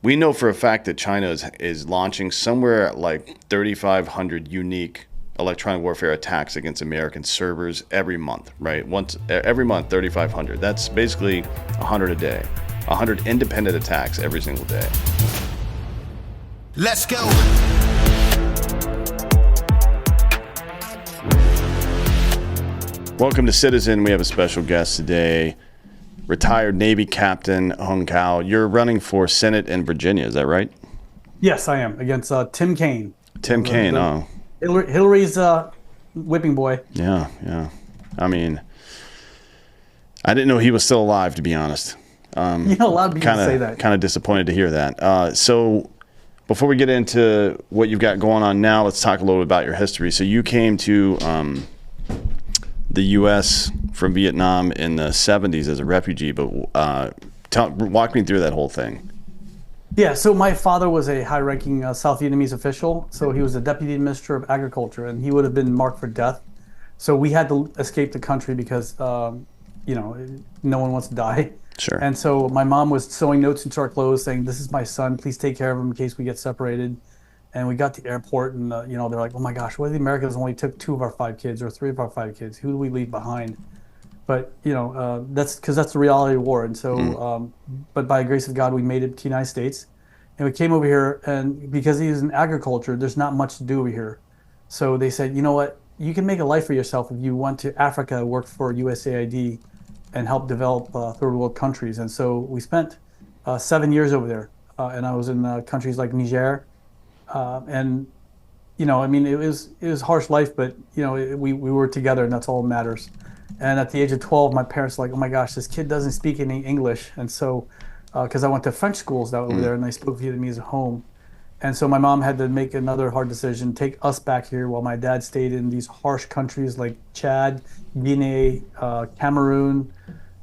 we know for a fact that China is launching somewhere like 3,500 unique electronic warfare attacks against American servers every month, right? Every month, 3,500. That's basically 100 a day. 100 independent attacks every single day. Let's go. Welcome to Citizen. We have a special guest today, retired Navy Captain Hung Cao. You're running for Senate in Virginia, is that right? Yes, I am, against Tim Kaine. Tim Kaine, oh. Hillary's whipping boy. Yeah. I mean, I didn't know he was still alive, to be honest. A lot of people say that. Kind of disappointed to hear that. So before we get into what you've got going on now, let's talk a little bit about your history. So you came to the U.S. from Vietnam in the 70s as a refugee, but walk me through that whole thing. Yeah, so my father was a high-ranking South Vietnamese official. So he was the deputy minister of agriculture, and he would have been marked for death. So we had to escape the country because, no one wants to die. Sure. And so my mom was sewing notes into our clothes saying, "This is my son. Please take care of him in case we get separated." And we got to the airport, and they're like, "Oh my gosh, what if the Americans only took 2 of our 5 kids or 3 of our 5 kids? Who do we leave behind?" But that's because that's the reality of war. And so, but by the grace of God, we made it to the United States, and we came over here. And because he was in agriculture, there's not much to do over here. So they said, "You know what? You can make a life for yourself if you went to Africa, work for USAID, and help develop third world countries." And so we spent 7 years over there, and I was in countries like Niger, and it was harsh life, but we were together, and that's all that matters. And at the age of 12, my parents were like, "Oh my gosh, this kid doesn't speak any English," and so because I went to French schools that were over there, and they spoke Vietnamese at home. And so my mom had to make another hard decision, take us back here while my dad stayed in these harsh countries like Chad, Guinea, Cameroon,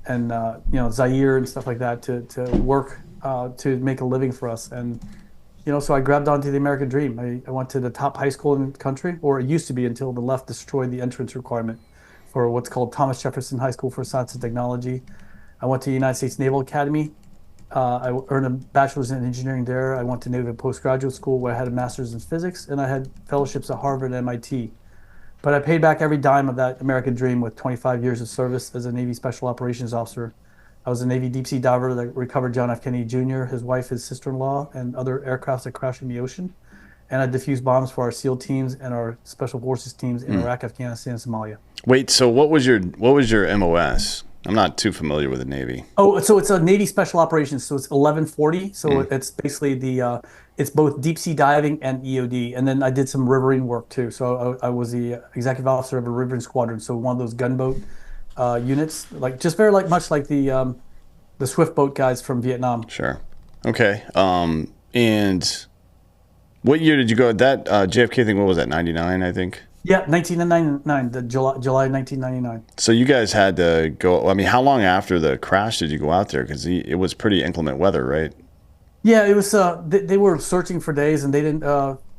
and Zaire and stuff like that to work to make a living for us. And so I grabbed onto the American dream. I went to the top high school in the country, or it used to be until the left destroyed the entrance requirement for what's called Thomas Jefferson High School for Science and Technology. I went to the United States Naval Academy. I earned a bachelor's in engineering there. I went to Navy postgraduate school where I had a master's in physics, and I had fellowships at Harvard and MIT. But I paid back every dime of that American dream with 25 years of service as a Navy Special Operations Officer. I was a Navy deep sea diver that recovered John F. Kennedy Jr., his wife, his sister-in-law, and other aircrafts that crashed in the ocean. And I defused bombs for our SEAL teams and our Special Forces teams in Iraq, Afghanistan, and Somalia. Wait, so what was your MOS? I'm not too familiar with the Navy. Oh, so it's a Navy Special Operations, so it's 1140. So it's basically it's both deep sea diving and EOD. And then I did some riverine work too. So I was the executive officer of a riverine squadron. So one of those gunboat units, like just very much like the swift boat guys from Vietnam. Sure. Okay. And what year did you go? That JFK thing, what was that, 99, I think? Yeah, 1999, July 1999. So you guys had to go, I mean, how long after the crash did you go out there? Because it was pretty inclement weather, right? Yeah, it was, they were searching for days, and they didn't,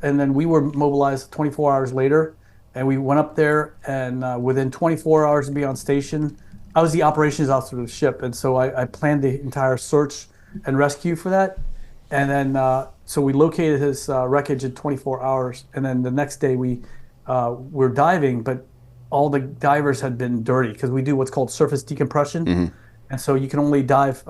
and then we were mobilized 24 hours later, and we went up there, and within 24 hours to be on station, I was the operations officer of the ship, and so I planned the entire search and rescue for that. And then, so we located his wreckage in 24 hours, and then the next day we're diving, but all the divers had been dirty because we do what's called surface decompression. And so you can only dive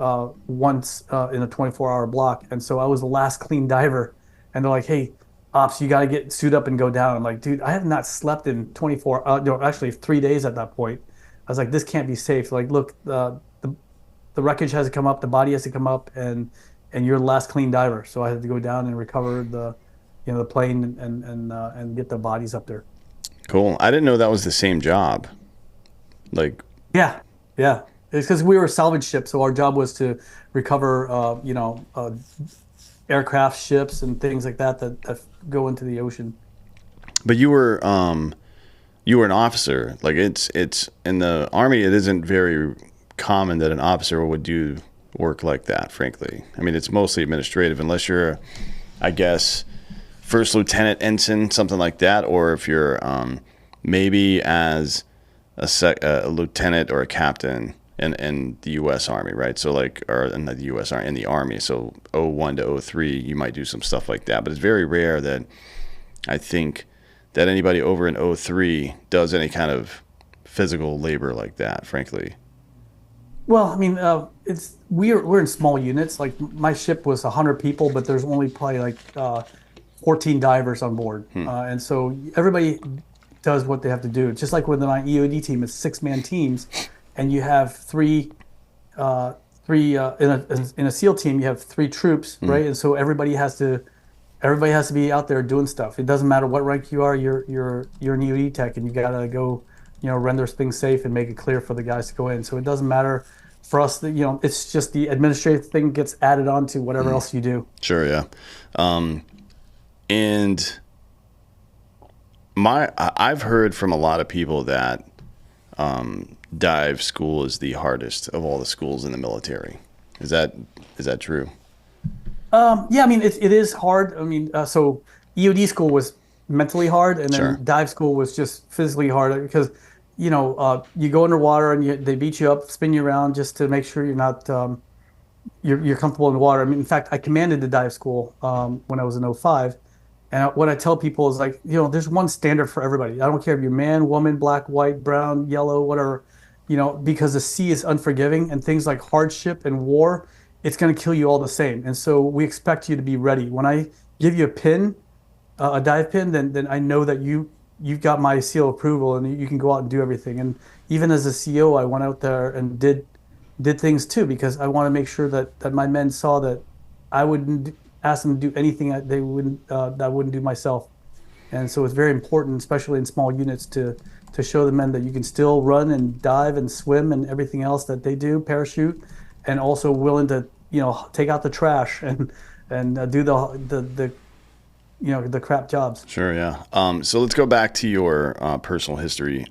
once in a 24-hour block. And so I was the last clean diver. And they're like, "Hey, ops, you got to get suit up and go down." I'm like, "Dude, I have not slept in 3 days at that point." I was like, "This can't be safe." Like, "Look, the wreckage has to come up, the body has to come up, and you're the last clean diver." So I had to go down and recover the plane and get the bodies up there. Cool. I didn't know that was the same job. Like. Yeah. It's because we were a salvage ship, so our job was to recover, aircraft, ships, and things like that go into the ocean. But you were an officer. Like it's in the Army. It isn't very common that an officer would do work like that. Frankly, I mean, it's mostly administrative, unless you're, I guess, first lieutenant, ensign, something like that, or if you're maybe as a lieutenant or a captain. in the U.S. Army, right? So like, or in the U.S. Army, in the Army. So 01 to 03, you might do some stuff like that, but it's very rare that I think that anybody over in 03 does any kind of physical labor like that, frankly. Well, I mean, it's we're in small units. Like my ship was 100 people, but there's only probably like 14 divers on board, and so everybody does what they have to do. It's just like with my EOD team, it's 6-man teams, and you have uh, three in a SEAL team, you have three troops, right? And so everybody has to be out there doing stuff. It doesn't matter what rank you are. You're an EOD tech, and you gotta go, render things safe and make it clear for the guys to go in. So it doesn't matter for us that it's just the administrative thing gets added on to whatever else you do. Sure, yeah. And I've heard from a lot of people that dive school is the hardest of all the schools in the military. Is that true? Yeah, I mean it is hard. I mean, so EOD school was mentally hard, and Sure. then dive school was just physically hard because you go underwater and they beat you up, spin you around just to make sure you're not you're comfortable in the water. I mean, in fact, I commanded the dive school when I was in '05. And what I tell people is like, there's one standard for everybody. I don't care if you're man, woman, black, white, brown, yellow, whatever, because the sea is unforgiving and things like hardship and war, it's going to kill you all the same. And so we expect you to be ready. When I give you a pin, a dive pin, then I know that you've got my seal approval and you can go out and do everything. And even as a CO, I went out there and did things too because I want to make sure that my men saw that I wouldn't ask them to do anything that I wouldn't do myself. And so it's very important, especially in small units, to show the men that you can still run and dive and swim and everything else that they do, parachute, and also willing to take out the trash and do the crap jobs. Sure, yeah. So let's go back to your personal history.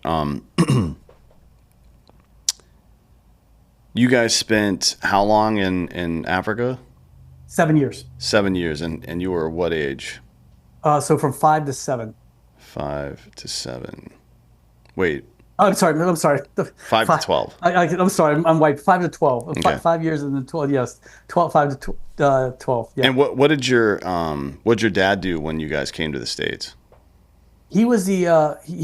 You guys spent how long in Africa? 7 years. 7 years, and you were what age? So from 5 to 7. 5 to 7. Wait, Oh, I'm sorry. I'm sorry. 5 to 12. I'm sorry. I'm white. 5 to 12. Okay. 5 years and then 12. Yes, 12. 5 to 12. Yeah. And what did your dad do when you guys came to the States? He was he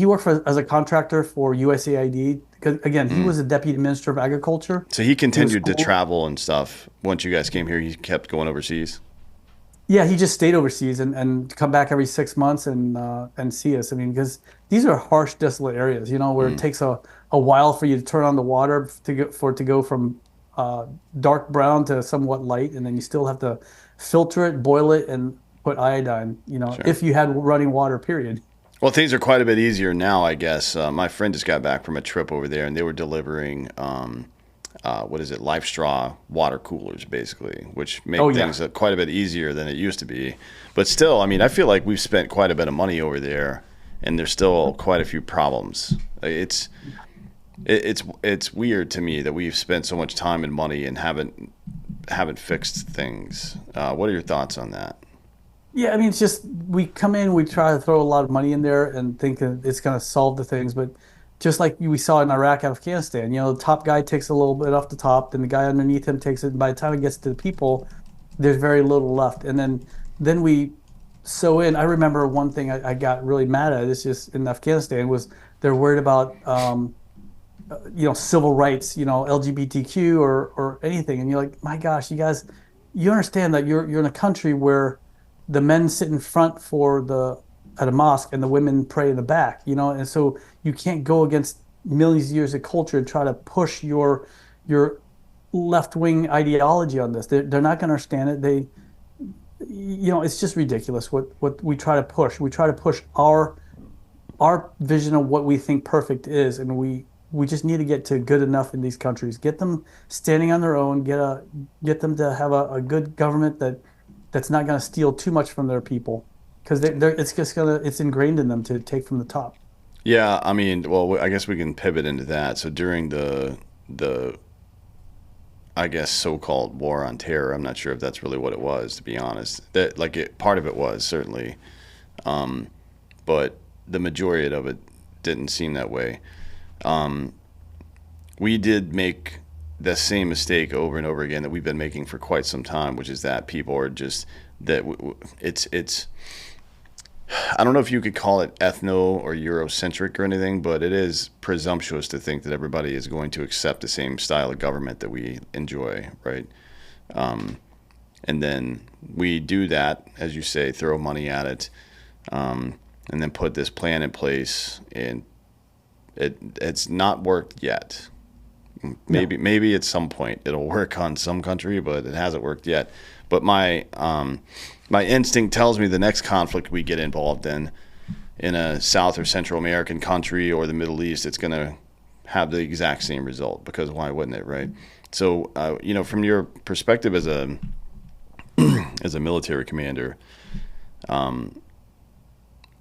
worked as a contractor for USAID. Because again, he was a deputy minister of agriculture. So he He was continued to cool. travel and stuff. Once you guys came here, he kept going overseas. Yeah, he just stayed overseas and come back every 6 months and see us. I mean, because these are harsh, desolate areas, where it takes a while for you to turn on the water for it to go from dark brown to somewhat light, and then you still have to filter it, boil it, and put iodine. Sure. If you had running water, period. Well, things are quite a bit easier now, I guess. My friend just got back from a trip over there, and they were delivering, what is it, life straw water coolers, basically, which make Oh yeah. things quite a bit easier than it used to be. But still, I mean, I feel like we've spent quite a bit of money over there, and there's still quite a few problems. It's weird to me that we've spent so much time and money and haven't fixed things. What are your thoughts on that? Yeah, I mean, it's just we come in, we try to throw a lot of money in there and think that it's going to solve the things. But just like we saw in Iraq, Afghanistan, the top guy takes a little bit off the top, then the guy underneath him takes it. And by the time it gets to the people, there's very little left. And then we sew in. I remember one thing I got really mad at. It's just in Afghanistan was they're worried about civil rights, LGBTQ or anything. And you're like, my gosh, you guys, you understand that you're in a country where the men sit in front at a mosque and the women pray in the back, and so you can't go against millions of years of culture and try to push your left wing ideology on this. They're not going to understand it. It's just ridiculous what we try to push. We try to push our vision of what we think perfect is, and we just need to get to good enough in these countries. Get them standing on their own. Get them to have a good government that's not going to steal too much from their people, because it's ingrained in them to take from the top. Yeah, I mean, well, I guess we can pivot into that. So during the I guess so-called war on terror, I'm not sure if that's really what it was, to be honest. That part of it was certainly, but the majority of it didn't seem that way. We did make the same mistake over and over again that we've been making for quite some time, which is that people are just that it's I don't know if you could call it ethno or Eurocentric or anything, but it is presumptuous to think that everybody is going to accept the same style of government that we enjoy, right? And then we do that, as you say, throw money at it, and then put this plan in place, and it's not worked yet. No. Maybe at some point it'll work on some country, but it hasn't worked yet. But my instinct tells me the next conflict we get involved in a South or Central American country or the Middle East, it's going to have the exact same result, because why wouldn't it, right? So, from your perspective as a as a military commander,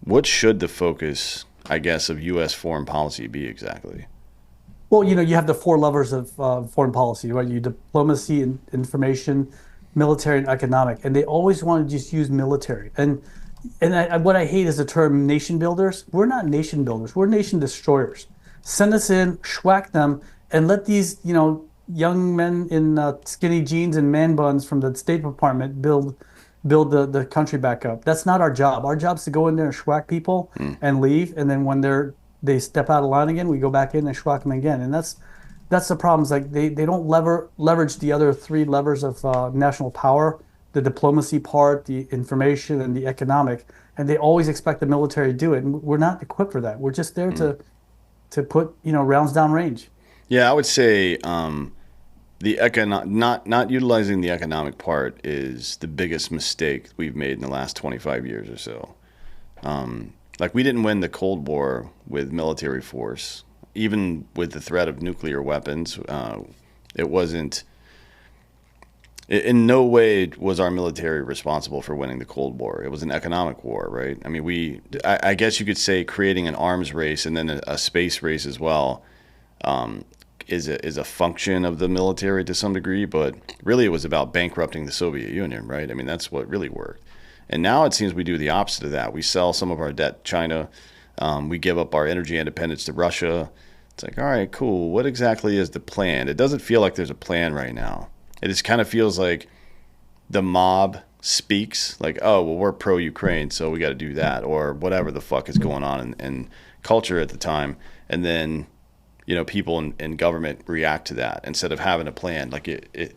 what should the focus, I guess, of U.S. foreign policy be exactly? Well, you have the four levers of foreign policy, right? You diplomacy, and information, military, and economic, and they always want to just use military. What I hate is the term nation builders. We're not nation builders. We're nation destroyers. Send us in, schwack them, and let these, young men in skinny jeans and man buns from the State Department build the country back up. That's not our job. Our job is to go in there and schwack people and leave, and then when they step out of line again, we go back in and schwack them again. And that's the problem. Is like they don't leverage the other three levers of national power, the diplomacy part, the information, and the economic, and they always expect the military to do it. And we're not equipped for that. We're just there to put rounds down range. Yeah, I would say not utilizing the economic part is the biggest mistake we've made in the last 25 years or so. Like, we didn't win the Cold War with military force, even with the threat of nuclear weapons. It wasn't. In no way was our military responsible for winning the Cold War. It was an economic war, right? I mean, I guess you could say creating an arms race and then a space race as well, is a function of the military to some degree, but really it was about bankrupting the Soviet Union, right? I mean, that's what really worked. And now it seems we do the opposite of that. We sell some of our debt to China. We give up our energy independence to Russia. It's like, all right, cool. What exactly is the plan? It doesn't feel like there's a plan right now. It just kind of feels like the mob speaks, like, oh, well, we're pro-Ukraine, so we got to do that, or whatever the fuck is going on in culture at the time. And then people in government react to that instead of having a plan. Like, it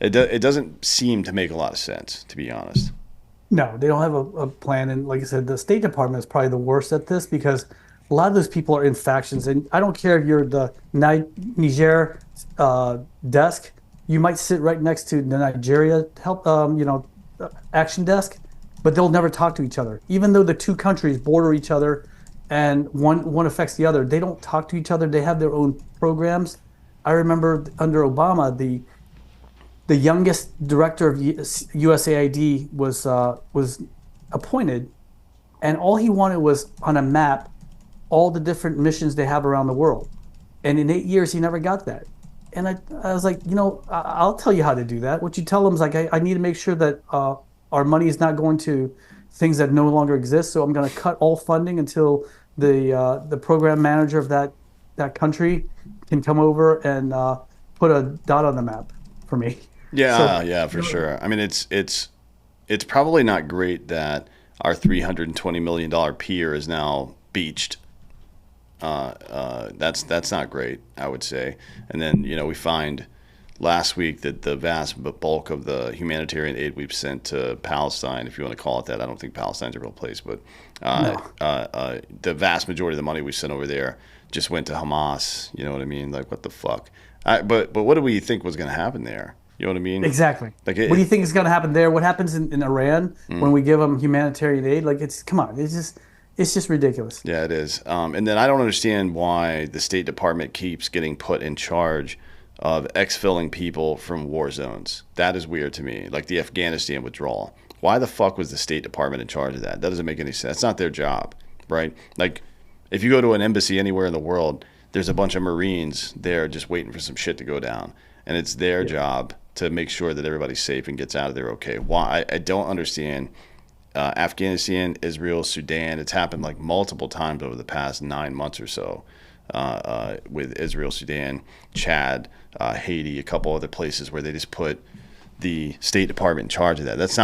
doesn't seem to make a lot of sense, to be honest. No, they don't have a plan. And like I said, the State Department is probably the worst at this because a lot of those people are in factions. And I don't care if you're the Niger desk, you might sit right next to the Nigeria help, action desk, but they'll never talk to each other. Even though the two countries border each other and one affects the other, they don't talk to each other. They have their own programs. I remember under Obama, the youngest director of USAID was appointed, and all he wanted was on a map all the different missions they have around the world. And in 8 years, he never got that. And I was like, I'll tell you how to do that. What you tell them is like, I need to make sure that our money is not going to things that no longer exist. So I'm going to cut all funding until the program manager of that country can come over and put a dot on the map for me. Yeah, So, yeah, for sure. I mean, it's probably not great that our $320 million pier is now beached. That's not great, I would say. And then we find last week that the vast bulk of the humanitarian aid we've sent to Palestine, if you want to call it that, I don't think Palestine's a real place, but no. the vast majority of the money we sent over there just went to Hamas. You know what I mean? Like, what the fuck? But what do we think was going to happen there? You know what I mean? Exactly. Like What do you think is going to happen there? What happens in Iran when mm. we give them humanitarian aid? Like, come on, it's just ridiculous. Yeah, it is. And then I don't understand why the State Department keeps getting put in charge of exfilling people from war zones. That is weird to me. Like the Afghanistan withdrawal. Why the fuck was the State Department in charge of that? That doesn't make any sense. It's not their job, right? Like, if you go to an embassy anywhere in the world, there's a bunch of Marines there just waiting for some shit to go down. And it's their Yeah. job to make sure that everybody's safe and gets out of there okay. Why? I don't understand. Afghanistan, Israel, Sudan. It's happened like multiple times over the past 9 months or so. with Israel, Sudan, Chad, Haiti, a couple other places where they just put the State Department in charge of that. That's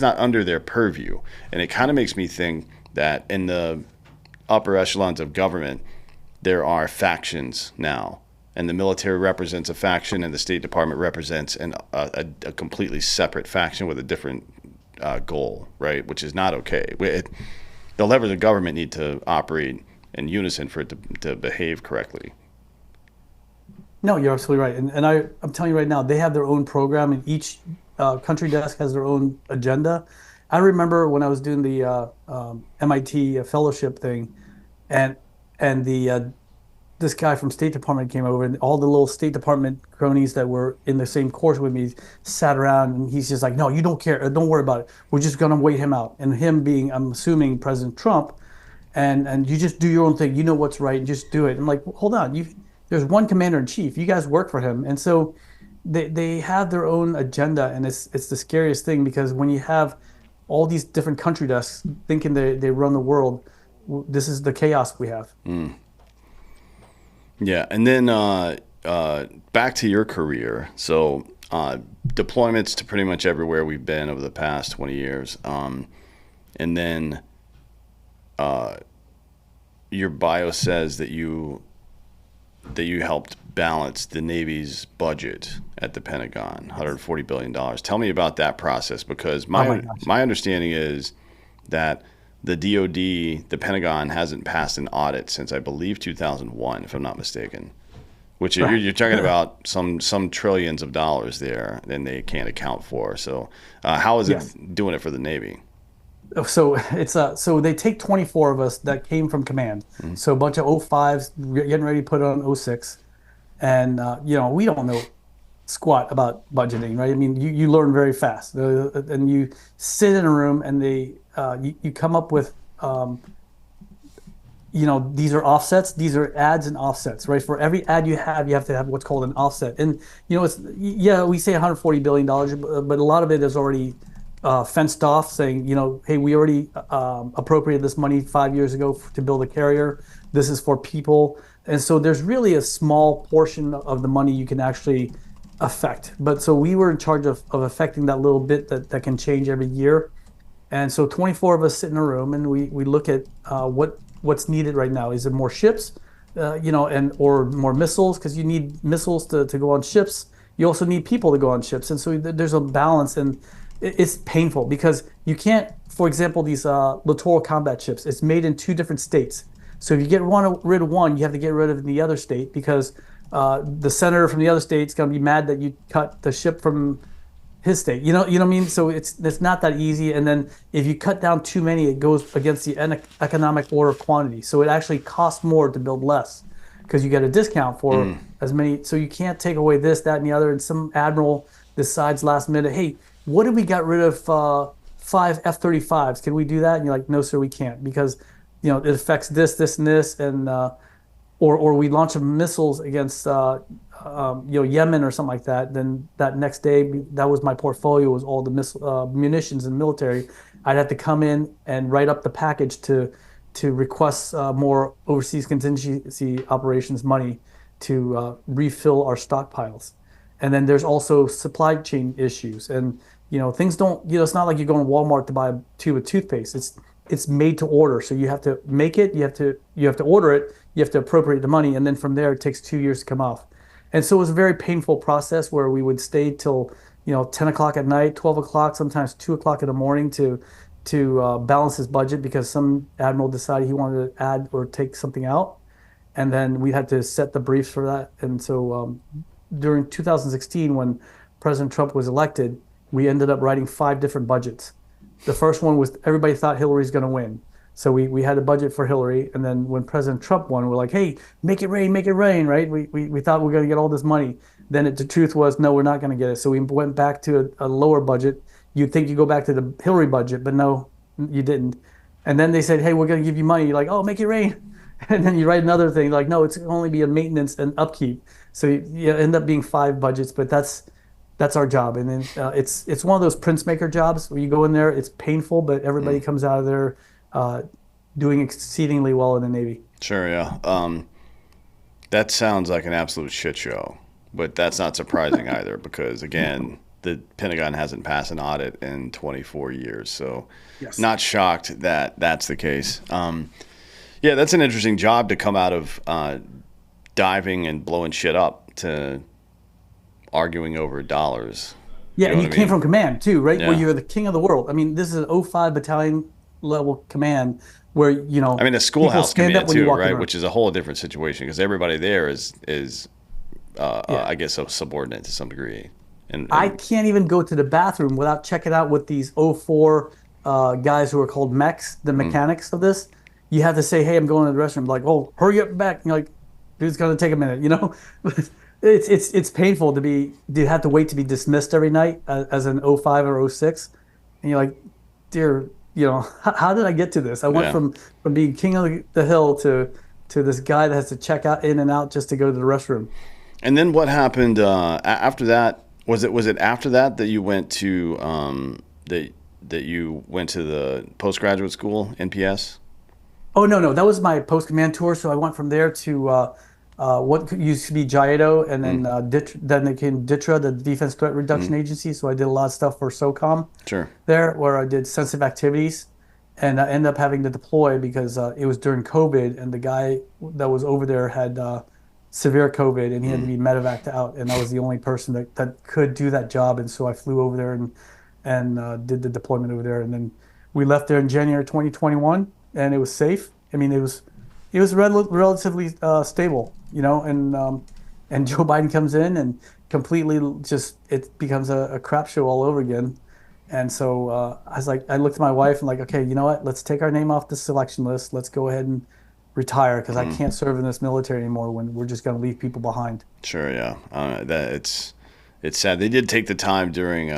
not under their purview, and it kind of makes me think that in the upper echelons of government, there are factions now, and the military represents a faction, and the State Department represents a completely separate faction with a different goal, right? Which is not okay. The levers of government need to operate in unison for it to behave correctly. No, you're absolutely right. And I'm telling you right now, they have their own program, and each country desk has their own agenda. I remember when I was doing the MIT fellowship thing, and the this guy from State Department came over, and all the little State Department cronies that were in the same course with me sat around, and he's just like, "No, you don't care. Don't worry about it. We're just gonna wait him out." And him being, I'm assuming, President Trump, and you just do your own thing. You know what's right. Just do it. And like, hold on, there's one commander in chief. You guys work for him, and so they have their own agenda, and it's the scariest thing because when you have all these different country desks thinking they run the world, this is the chaos we have. Yeah, and then back to your career. So deployments to pretty much everywhere we've been over the past 20 years, and then your bio says that you helped balance the Navy's budget at the Pentagon, $140 billion. Tell me about that process, because my understanding is that the DoD, the Pentagon, hasn't passed an audit since, I believe, 2001, if I'm not mistaken. Which you're talking about some trillions of dollars there, and they can't account for. So how is it doing it for the Navy? So it's so they take 24 of us that came from command. Mm-hmm. So a bunch of O5s getting ready to put on O6, and we don't know squat about budgeting, right? I mean, you learn very fast, and you sit in a room, and you come up with these are offsets, these are ads and offsets, right? For every ad you have to have what's called an offset, and we say $140 billion, but a lot of it is already fenced off, saying, hey, we already appropriated this money 5 years ago to build a carrier. This is for people. And so there's really a small portion of the money you can actually affect. But so we were in charge of affecting that little bit that can change every year. And so 24 of us sit in a room, and we look at what's needed right now. Is it more ships, or more missiles? Because you need missiles to go on ships. You also need people to go on ships. And so there's a balance, and it's painful because you can't, for example, these littoral combat ships, it's made in two different states. So if you get rid of one, you have to get rid of the other state, because the senator from the other state is going to be mad that you cut the ship from his state. You know what I mean? So it's not that easy. And then if you cut down too many, it goes against the economic order of quantity. So it actually costs more to build less because you get a discount for as many. So you can't take away this, that, and the other. And some admiral decides last minute, hey, what if we got rid of 5 F-35s? Can we do that? And you're like, no, sir, we can't, because it affects this, and this, and or we launch missiles against Yemen or something like that. Then that next day, that was my portfolio, was all the munitions and military. I'd have to come in and write up the package to request more overseas contingency operations money to refill our stockpiles. And then there's also supply chain issues, and things don't. It's not like you're going to Walmart to buy a tube of toothpaste. It's made to order, so you have to make it. You have to order it. You have to appropriate the money, and then from there it takes 2 years to come off. And so it was a very painful process where we would stay till 10 o'clock at night, 12 o'clock, sometimes 2 o'clock in the morning to balance his budget, because some admiral decided he wanted to add or take something out, and then we had to set the briefs for that. And so during 2016, when President Trump was elected, we ended up writing 5 different budgets. The first one was, everybody thought Hillary's going to win. So we had a budget for Hillary. And then when President Trump won, we're like, hey, make it rain, right? We thought we were going to get all this money. Then the truth was, no, we're not going to get it. So we went back to a lower budget. You'd think you go back to the Hillary budget, but no, you didn't. And then they said, hey, we're going to give you money. You're like, oh, make it rain. And then you write another thing, like, no, it's only be a maintenance and upkeep. So you end up being 5 budgets, but that's our job. And then it's one of those prince maker jobs where you go in there, it's painful, but everybody comes out of there doing exceedingly well in the Navy. Sure, yeah. That sounds like an absolute shit show, but that's not surprising either because, again, the Pentagon hasn't passed an audit in 24 years. So, Yes. not shocked that that's the case. Yeah, that's an interesting job to come out of diving and blowing shit up to arguing over dollars. Yeah, You know and what you I came mean? from command too, right? Where Yeah. you're the king of the world. I mean, this is an '05 battalion level command where, I mean, a people schoolhouse stand up command when you too, walk in right? the room. Which is a whole different situation because everybody there is Yeah. I guess, a subordinate to some degree. I And can't even go to the bathroom without checking out with these '04 guys who are called mechs, the mm, mechanics of this. You have to say, "Hey, I'm going to the restroom." Like, "Oh, hurry up back!" And you're like, "Dude, it's gonna take a minute," you know. It's painful to have to wait to be dismissed every night as an '05 or '06, and you're like, "Dear, how did I get to this? I went yeah. from being king of the hill to this guy that has to check out in and out just to go to the restroom." And then what happened after that? Was it after that that you went to that you went to the postgraduate school NPS? Oh no, no, that was my post command tour. So I went from there to what used to be JIDO, and Mm, then then they came DITRA, the Defense Threat mm, Reduction Agency. So I did a lot of stuff for SOCOM sure. there, where I did sensitive activities, and I ended up having to deploy because it was during COVID, and the guy that was over there had severe COVID, and he had to Mm, be medevaced out, and I was the only person that could do that job, and so I flew over there and did the deployment over there, and then we left there in January 2021, and it was safe. I mean, it was relatively stable, and Joe Biden comes in and completely just it becomes a crap show all over again. And so I looked at my wife and like, okay, you know what? Let's take our name off the selection list. Let's go ahead and retire because I mm, can't serve in this military anymore when we're just going to leave people behind. sure. Yeah. That it's sad. They did take the time during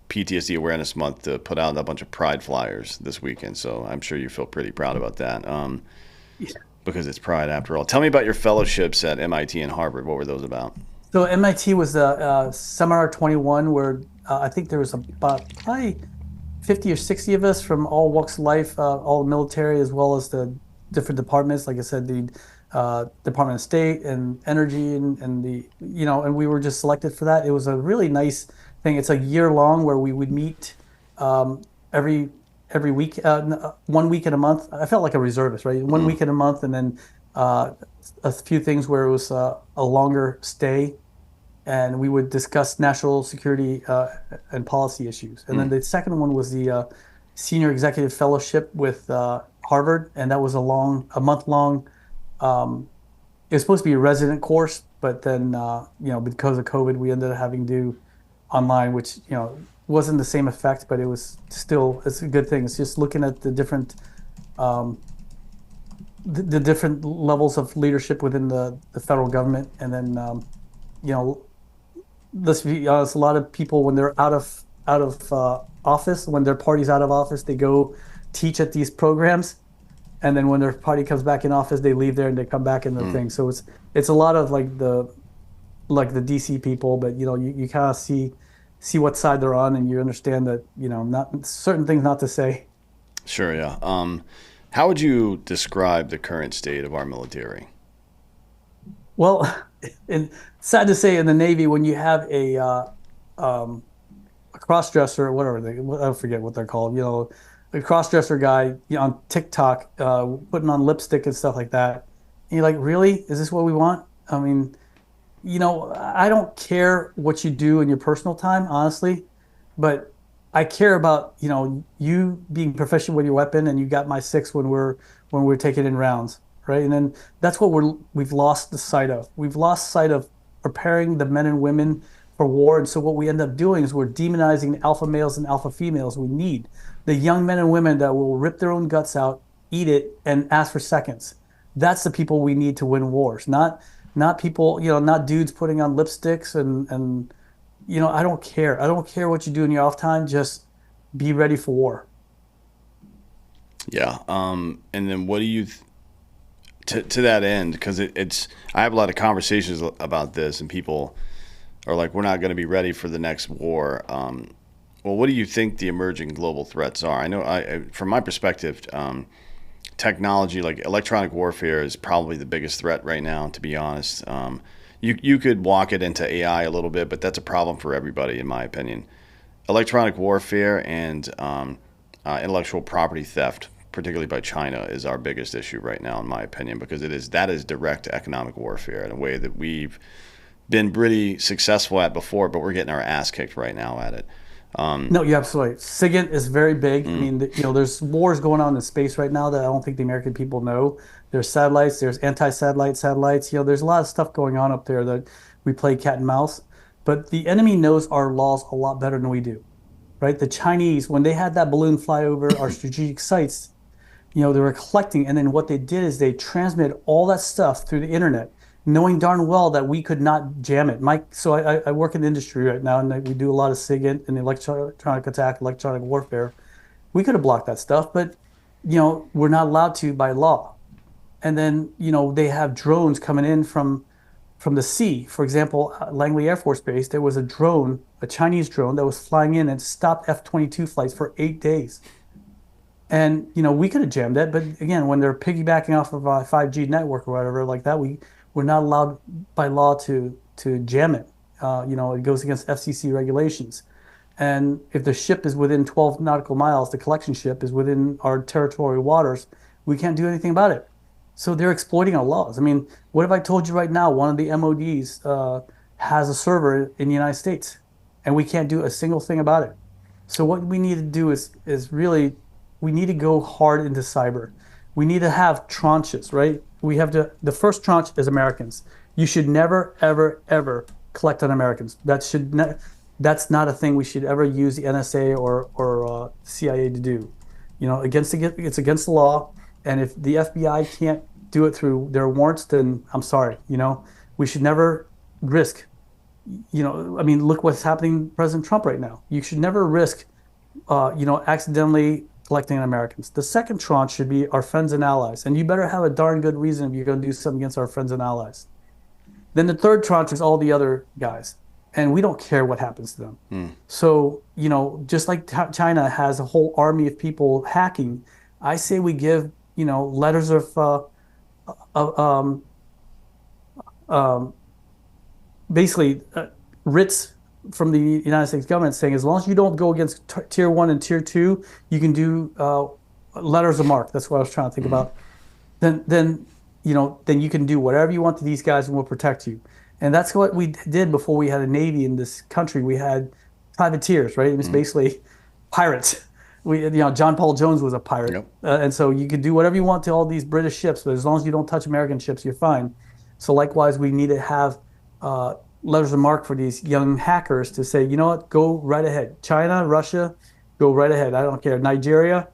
PTSD Awareness Month to put out a bunch of pride flyers this weekend. So I'm sure you feel pretty proud about that. Because it's pride after all. Tell me about your fellowships at MIT and Harvard. What were those about? So MIT was the Seminar 21, where I think there was about probably 50 or 60 of us from all walks of life, all the military, as well as the different departments. Like I said, the Department of State and Energy, and we were just selected for that. It was a really nice thing. It's a year long where we would meet um, every every week, 1 week in a month. I felt like a reservist, right? One Mm, week in a month, and then uh, a few things where it was a longer stay, and we would discuss national security and policy issues. And then mm, the second one was the Senior Executive Fellowship with Harvard, and that was a month long. Um, it was supposed to be a resident course, but then because of COVID, we ended up having to do online, which wasn't the same effect, but it's a good thing. It's just looking at um, the different levels of leadership within the federal government, and then you know let's be honest, a lot of people when they're out of office, when their party's out of office, they go teach at these programs, and then when their party comes back in office, they leave there and they come back in the mm. thing. So it's a lot of like the DC people, but you kind of see what side they're on, and you understand that not certain things not to say. Sure, yeah. How would you describe the current state of our military? Well, and sad to say, in the Navy, when you have um, a cross-dresser, or whatever I forget what they're called, a cross-dresser guy, on TikTok, putting on lipstick and stuff like that. And you're like, really? Is this what we want? I mean, I don't care what you do in your personal time, honestly, but I care about, you being proficient with your weapon, and you got my six when we're taking in rounds, right? And then that's what we've lost the sight of. We've lost sight of preparing the men and women for war. And so what we end up doing is we're demonizing the alpha males and alpha females we need. The young men and women that will rip their own guts out, eat it, and ask for seconds. That's the people we need to win wars, not people, not dudes putting on lipsticks and I don't care. I don't care what you do in your off time. Just be ready for war. Yeah. And then what do you to that end? Because it's I have a lot of conversations about this, and people are like, "We're not going to be ready for the next war." Well, what do you think the emerging global threats are? I know, from my perspective, technology, like electronic warfare, is probably the biggest threat right now. To be honest, you could walk it into AI a little bit, but that's a problem for everybody, in my opinion. Electronic warfare and intellectual property theft, particularly by China, is our biggest issue right now, in my opinion, because that is direct economic warfare in a way that we've been pretty successful at before, but we're getting our ass kicked right now at it. No, you're absolutely right. SIGINT is very big. I Mm, mean, there's wars going on in space right now that I don't think the American people know. There's satellites, there's anti-satellite satellites. There's a lot of stuff going on up there that we play cat and mouse. But the enemy knows our laws a lot better than we do, right? The Chinese, when they had that balloon fly over our strategic sites, they were collecting, and then what they did is they transmitted all that stuff through the internet, knowing darn well that we could not jam it. So I work in the industry right now, and we do a lot of SIGINT and electronic attack, electronic warfare. We could have blocked that stuff, but we're not allowed to by law. And then they have drones coming in from the sea. For example, Langley Air Force Base, there was a drone, a Chinese drone that was flying in and stopped F-22 flights for 8 days. And we could have jammed it, but again, when they're piggybacking off of a 5G network or whatever like that, we're not allowed by law to jam it. It goes against FCC regulations. And if the ship is within 12 nautical miles, the collection ship is within our territorial waters, we can't do anything about it. So they're exploiting our laws. I mean, what if I told you right now one of the MODs has a server in the United States, and we can't do a single thing about it? So what we need to do is really we need to go hard into cyber. We need to have tranches, right? The first tranche is Americans. You should never, ever, ever collect on Americans. That's not a thing we should ever use the NSA or CIA to do. It's against the law. And if the FBI can't do it through their warrants, then I'm sorry. We should never risk. I mean, look what's happening to President Trump right now. You should never risk, accidentally collecting on Americans. The second tranche should be our friends and allies. And you better have a darn good reason if you're going to do something against our friends and allies. Then the third tranche is all the other guys. And we don't care what happens to them. So, just like China has a whole army of people hacking, I say we give, letters of um, um, basically writs from the United States government saying as long as you don't go against tier 1 and tier 2, you can do letters of marque. That's what I was trying to think about. Then you can do whatever you want to these guys, and we'll protect you. And that's what we did before we had a navy in this country. We had privateers, right? It was basically pirates. John Paul Jones was a pirate, yep. And so you could do whatever you want to all these British ships, but as long as you don't touch American ships, you're fine. So likewise, we need to have letters of marque for these young hackers to say, you know what, go right ahead. China, Russia, go right ahead. I don't care. Nigeria,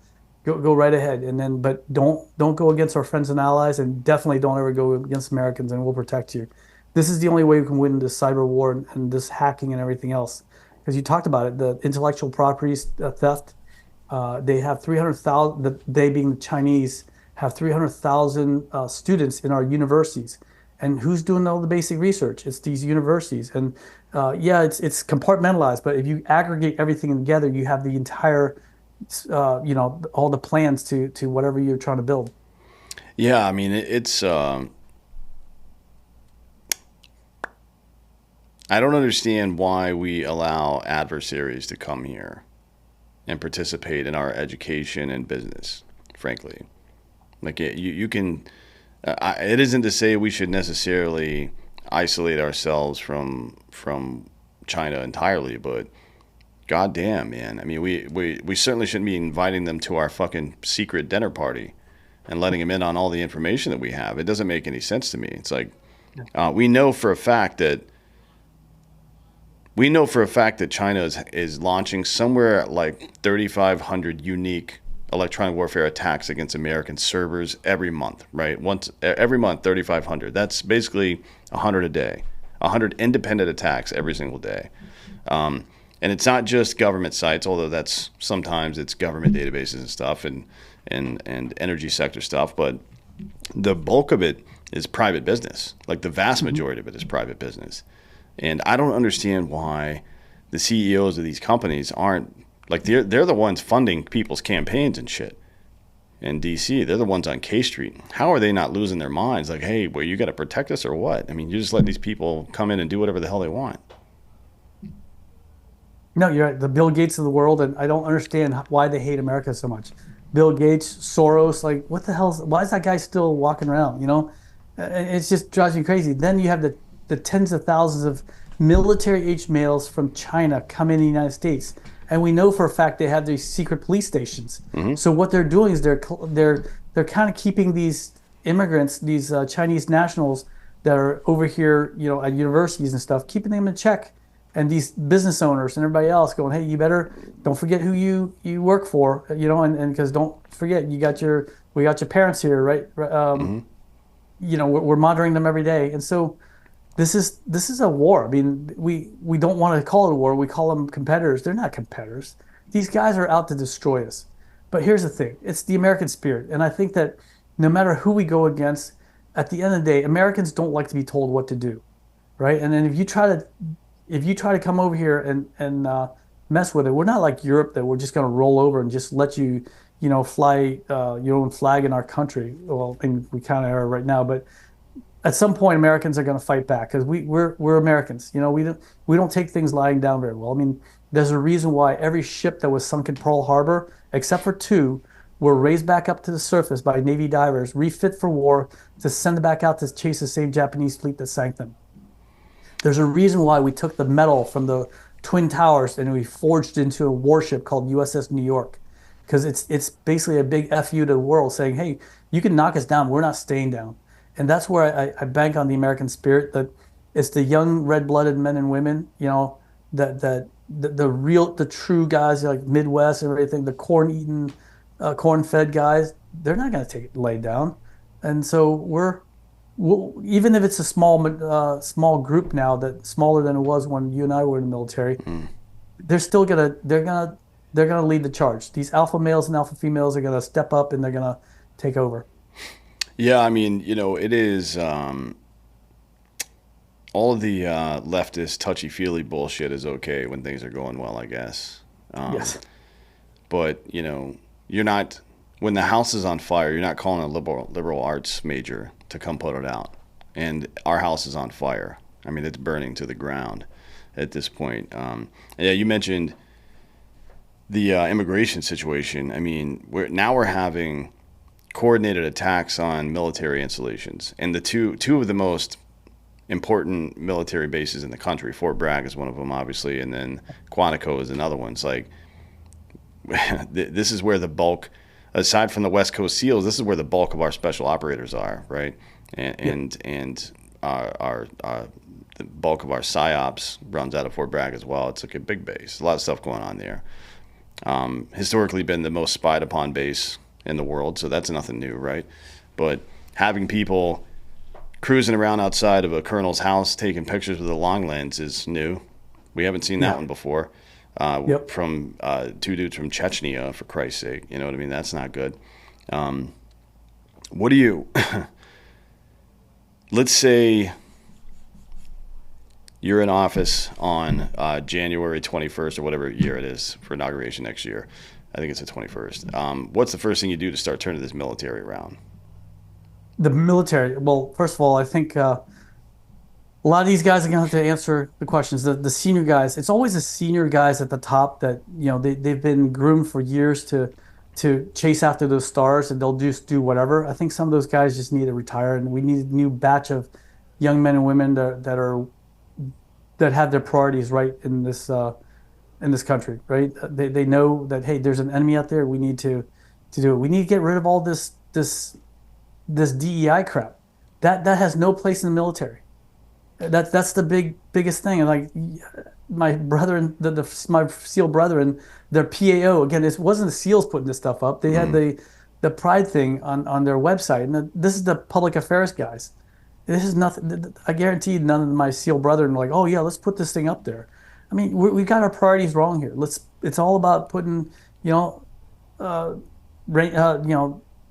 go right ahead. And then, but don't go against our friends and allies, and definitely don't ever go against Americans, and we'll protect you. This is the only way we can win this cyber war and this hacking and everything else. Because you talked about it, the intellectual property theft. They have 300,000. They being the Chinese have 300,000 students in our universities. And who's doing all the basic research? It's these universities. And it's compartmentalized, but if you aggregate everything together, you have the entire, all the plans to whatever you're trying to build. Yeah, I mean, it's. I don't understand why we allow adversaries to come here and participate in our education and business, frankly. Like, you can. It isn't to say we should necessarily isolate ourselves from China entirely, but goddamn, man. I mean, we certainly shouldn't be inviting them to our fucking secret dinner party and letting them in on all the information that we have. It doesn't make any sense to me. It's like we know for a fact that China is launching somewhere like 3,500 unique electronic warfare attacks against American servers every month, right? Every month, 3,500. That's basically 100 a day, 100 independent attacks every single day. And it's not just government sites, although sometimes it's government databases and stuff and energy sector stuff, but the bulk of it is private business. Like the vast majority of it is private business. And I don't understand why the CEOs of these companies aren't, like, they're the ones funding people's campaigns and shit. in DC. They're the ones on K Street. How are they not losing their minds? Like, hey, well, you got to protect us or what? I mean, you just let these people come in and do whatever the hell they want. No, you're right. The Bill Gates of the world, and I don't understand why they hate America so much. Bill Gates, Soros, like what the hell? Why is that guy still walking around? It just drives me crazy. Then you have the tens of thousands of military-aged males from China come in the United States, and we know for a fact they have these secret police stations. Mm-hmm. So what they're doing is they're kind of keeping these immigrants, these Chinese nationals that are over here, at universities and stuff, keeping them in check, and these business owners and everybody else going, hey, you better don't forget who you work for, and because don't forget we got your parents here, right? Mm-hmm. We're monitoring them every day, and so this is a war. I mean, we don't want to call it a war. We call them competitors. They're not competitors. These guys are out to destroy us. But here's the thing: it's the American spirit, and I think that no matter who we go against, at the end of the day, Americans don't like to be told what to do, right? And then if you try to come over here and mess with it, we're not like Europe that we're just going to roll over and just let you, fly your own flag in our country. Well, I mean, we kind of are right now, but at some point, Americans are going to fight back because we're Americans. We don't take things lying down very well. I mean, there's a reason why every ship that was sunk in Pearl Harbor, except for two, were raised back up to the surface by Navy divers, refit for war, to send it back out to chase the same Japanese fleet that sank them. There's a reason why we took the metal from the Twin Towers and we forged into a warship called USS New York, because it's basically a big FU to the world saying, hey, you can knock us down, we're not staying down. And that's where I bank on the American spirit, that it's the young red-blooded men and women, that the true guys like Midwest and everything, the corn-eating, corn-fed guys, they're not going to take it laid down. And so even if it's a small group now, that smaller than it was when you and I were in the military, they're gonna lead the charge. These alpha males and alpha females are gonna step up and they're gonna take over. Yeah, I mean, it is all of the leftist touchy-feely bullshit is okay when things are going well, I guess. Yes. But you're not, when the house is on fire, you're not calling a liberal arts major to come put it out. And our house is on fire. I mean, it's burning to the ground at this point. Yeah, you mentioned the immigration situation. I mean, we're having coordinated attacks on military installations, and the two of the most important military bases in the country. Fort Bragg is one of them, obviously, and then Quantico is another one. It's like this is where the bulk, aside from the West Coast SEALs, this is where the bulk of our special operators are, right? And our the bulk of our psyops runs out of Fort Bragg as well. It's like a big base, a lot of stuff going on there. Historically been the most spied upon base in the world, so that's nothing new, right? But having people cruising around outside of a colonel's house taking pictures with a long lens is new. We haven't seen that one before. From two dudes from Chechnya, for Christ's sake. You know what I mean? That's not good. What do you... Let's say you're in office on January 21st or whatever year it is for inauguration next year. I think it's the 21st. What's the first thing you do to start turning this military around? The military. Well, first of all, I think a lot of these guys are going to have to answer the questions. The senior guys. It's always the senior guys at the top that they've been groomed for years to chase after those stars, and they'll just do whatever. I think some of those guys just need to retire, and we need a new batch of young men and women that have their priorities right in this country, right? They know that, hey, there's an enemy out there. We need to do it. We need to get rid of all this DEI crap. That has no place in the military. That's the biggest thing. And like my brethren, my SEAL brethren, their PAO, again, it wasn't the SEALs putting this stuff up. They had the pride thing on their website, and this is the public affairs guys. This is nothing. I guarantee none of my SEAL brethren were like, oh yeah, let's put this thing up there. I mean, we got our priorities wrong here. It's all about putting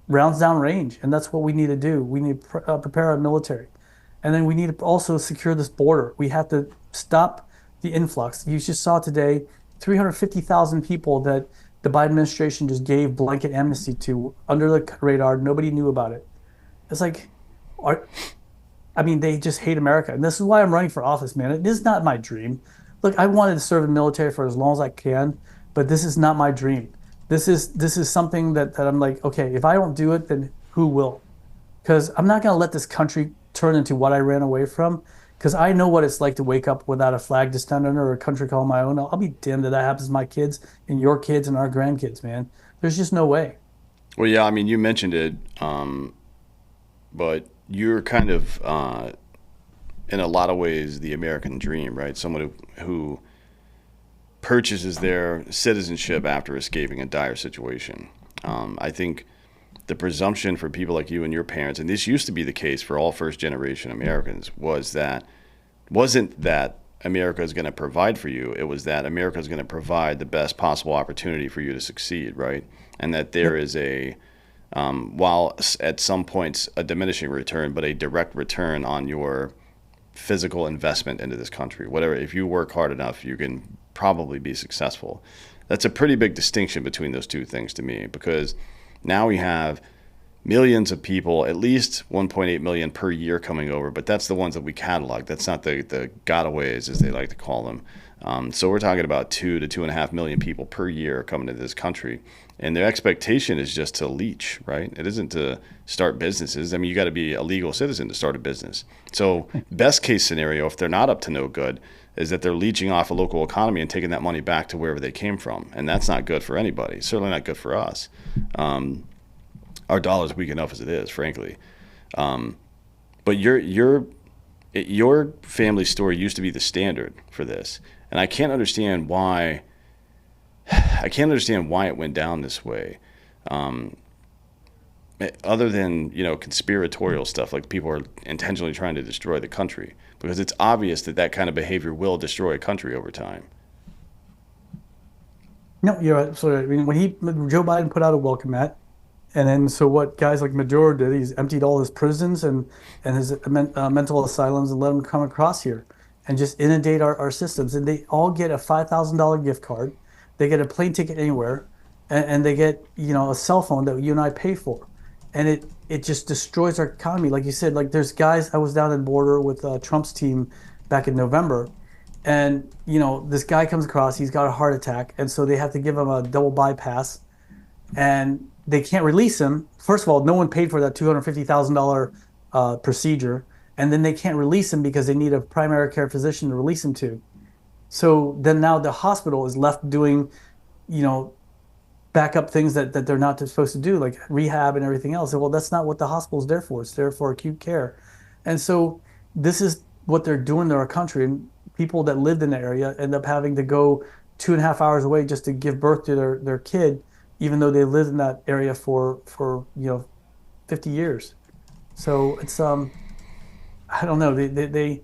rounds down range, and that's what we need to do. We need to prepare our military, and then we need to also secure this border. We have to stop the influx. You just saw today 350,000 people that the Biden administration just gave blanket amnesty to under the radar. Nobody knew about it. It's like, are, I mean, they just hate America. And this is why I'm running for office, man. It is not my dream. Look, I wanted to serve in the military for as long as I can, but this is not my dream. This is something that I'm like, okay, if I don't do it, then who will? Because I'm not going to let this country turn into what I ran away from. Because I know what it's like to wake up without a flag to stand under or a country call my own. I'll be damned if that happens to my kids and your kids and our grandkids, man. There's just no way. Well, yeah, I mean, you mentioned it, but you're kind of, in a lot of ways, the American dream, right? Someone who purchases their citizenship after escaping a dire situation. I think the presumption for people like you and your parents, and this used to be the case for all first generation Americans, wasn't that America is going to provide for you. It was that America is going to provide the best possible opportunity for you to succeed, right? And that there Yep. is while at some points a diminishing return, but a direct return on your physical investment into this country. Whatever, if you work hard enough, you can probably be successful. That's a pretty big distinction between those two things to me, because now we have millions of people, at least 1.8 million per year coming over, but that's the ones that we catalog. That's not the gotaways, as they like to call them. So we're talking about 2 to 2.5 million people per year coming to this country. And their expectation is just to leech, right? It isn't to start businesses. I mean, you got to be a legal citizen to start a business. So, best case scenario, if they're not up to no good, is that they're leeching off a local economy and taking that money back to wherever they came from. And that's not good for anybody, certainly not good for us. Our dollar's weak enough as it is, frankly. But your family story used to be the standard for this, and I can't understand why it went down this way. Um, Other than conspiratorial stuff, like people are intentionally trying to destroy the country, because it's obvious that that kind of behavior will destroy a country over time. No, you're absolutely right. I mean, when Joe Biden put out a welcome mat, and then so what guys like Maduro did, he's emptied all his prisons and his mental asylums and let them come across here and just inundate our systems. And they all get a $5,000 gift card. They get a plane ticket anywhere, and they get a cell phone that you and I pay for, and it just destroys our economy. Like you said, like there's guys. I was down in border with Trump's team back in November, and this guy comes across. He's got a heart attack, and so they have to give him a double bypass and they can't release him. First of all, no one paid for that $250,000 procedure, and then they can't release him because they need a primary care physician to release him to. So then now the hospital is left doing, you know, backup things that they're not supposed to do, like rehab and everything else. And well, that's not what the hospital's there for. It's there for acute care. And so this is what they're doing to our country. And people that lived in the area end up having to go 2.5 hours away just to give birth to their kid, even though they lived in that area for 50 years. So it's I don't know. They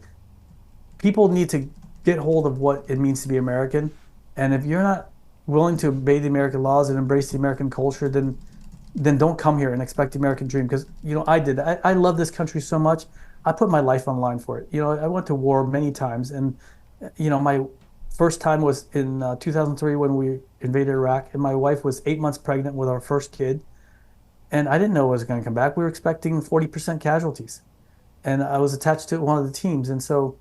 people need to get hold of what it means to be American. And if you're not willing to obey the American laws and embrace the American culture, then don't come here and expect the American dream. Because I did. I love this country so much. I put my life on the line for it. I went to war many times, and my first time was in 2003 when we invaded Iraq, and my wife was 8 months pregnant with our first kid, and I didn't know it was going to come back. We were expecting 40% casualties, and I was attached to one of the teams, and so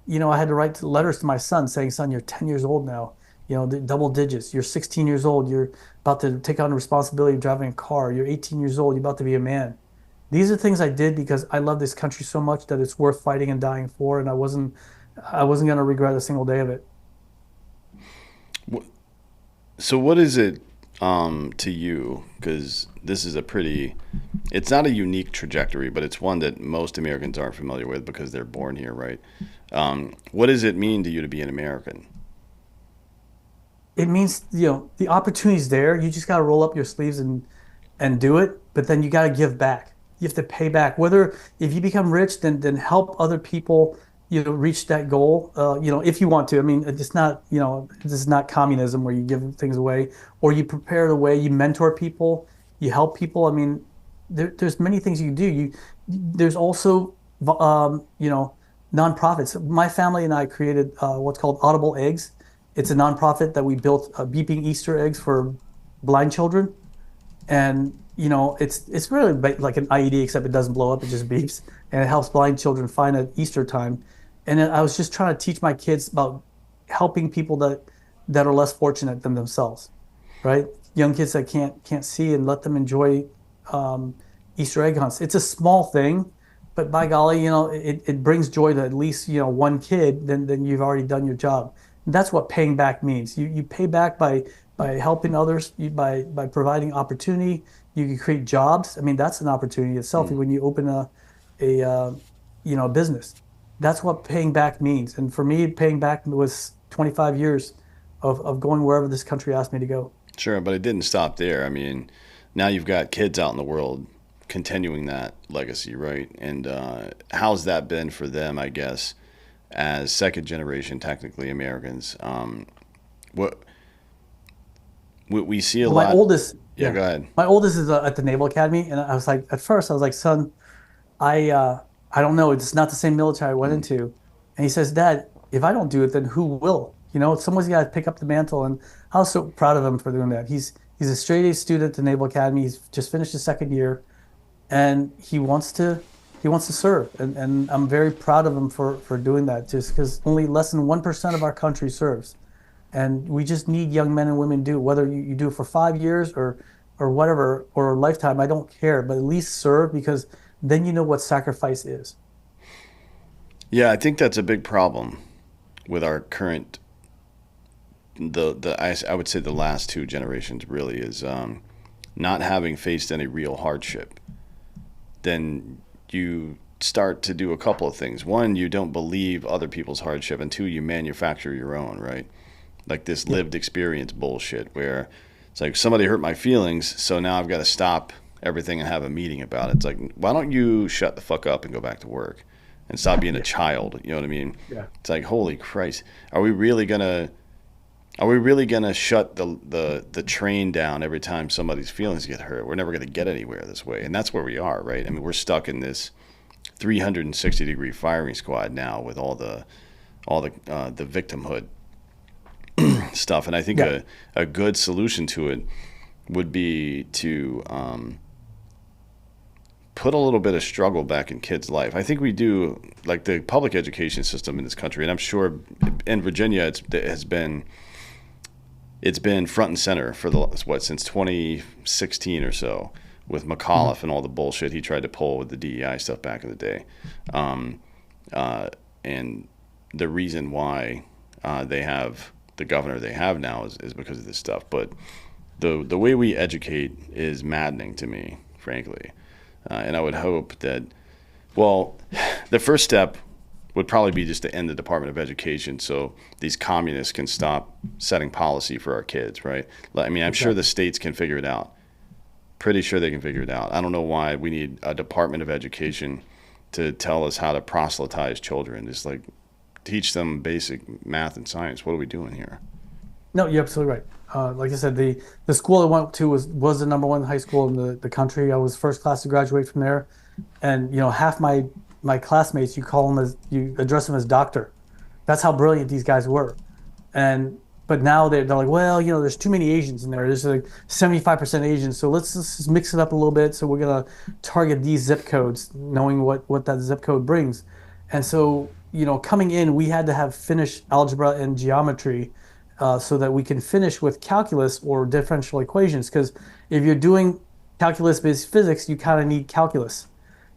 I had to write letters to my son saying, "Son, you're 10 years old now. The double digits. You're 16 years old. You're about to take on the responsibility of driving a car. You're 18 years old. You're about to be a man." These are things I did because I love this country so much that it's worth fighting and dying for, and I wasn't going to regret a single day of it. So, what is it to you? Because this is it's not a unique trajectory, but it's one that most Americans aren't familiar with because they're born here, right? What does it mean to you to be an American? It means, the opportunity's there. You just got to roll up your sleeves and do it, but then you got to give back. You have to pay back. Whether if you become rich, then help other people, reach that goal. If you want to. I mean, it's not, this is not communism where you give things away, or you prepare the way, you mentor people, you help people. I mean, there's many things you do. There's also, nonprofits. My family and I created what's called Audible Eggs. It's a nonprofit that we built beeping Easter eggs for blind children, and it's really like an IED, except it doesn't blow up, it just beeps, and it helps blind children find at Easter time. And then I was just trying to teach my kids about helping people that are less fortunate than themselves, right? Young kids that can't see, and let them enjoy um, Easter egg hunts. It's a small thing, but by golly, it brings joy to at least one kid. Then you've already done your job. And that's what paying back means. You pay back by helping others, by providing opportunity. You can create jobs. I mean, that's an opportunity itself Mm. when you open a business. That's what paying back means. And for me, paying back was 25 years of going wherever this country asked me to go. Sure, but it didn't stop there. I mean, now you've got kids out in the world continuing that legacy, right? And how's that been for them, I guess, as second generation, technically Americans? What we see a Well, my lot. oldest, Yeah, yeah, go ahead. my oldest is at the Naval Academy, and I was like, at first, I was like, son, I don't know, it's not the same military I went Mm. into. And he says, Dad, if I don't do it, then who will? Someone's got to pick up the mantle, and I was so proud of him for doing that. He's a straight A student at the Naval Academy. He's just finished his second year, and he wants to serve, and I'm very proud of him for doing that. Just because only less than 1% of our country serves. And we just need young men and women to do, whether you do it for 5 years or whatever, or a lifetime, I don't care, but at least serve, because then you know what sacrifice is. Yeah, I think that's a big problem with our current I would say the last two generations really is not having faced any real hardship. Then you start to do a couple of things. One, you don't believe other people's hardship, and two, you manufacture your own, right? Like this Yeah. lived experience bullshit where it's like somebody hurt my feelings, so now I've got to stop everything and have a meeting about it. It's like, why don't you shut the fuck up and go back to work and stop being a Yeah. child? You know what I mean? Yeah. It's like, holy Christ, are we really gonna are we really gonna shut the train down every time somebody's feelings get hurt? We're never gonna get anywhere this way, and that's where we are, right? I mean, we're stuck in this 360-degree firing squad now with all the victimhood stuff, and I think Yeah. a good solution to it would be to put a little bit of struggle back in kids' life. I think we do, like the public education system in this country, and I'm sure in Virginia it's been front and center for the what since 2016 or so with Mhm. McAuliffe and all the bullshit he tried to pull with the DEI stuff back in the day, um, and the reason why they have the governor they have now is because of this stuff. But the way we educate is maddening to me, frankly, and I would hope that well, the first step would probably be just to end the Department of Education so these communists can stop setting policy for our kids, right? I mean, I'm sure the Exactly. states can figure it out. Pretty sure they can figure it out. I don't know why we need a Department of Education to tell us how to proselytize children. Just like teach them basic math and science. What are we doing here? No, you're absolutely right. Like I said, the school I went to was the number one high school in the country. I was first class to graduate from there, and half my classmates, you address them as doctor. That's how brilliant these guys were. And but now they're like, well, there's too many Asians in there. There's like 75% Asians, so let's just mix it up a little bit. So we're gonna target these zip codes, knowing what that zip code brings. And so, coming in, we had to have finished algebra and geometry, so that we can finish with calculus or differential equations. Because if you're doing calculus-based physics, you kind of need calculus.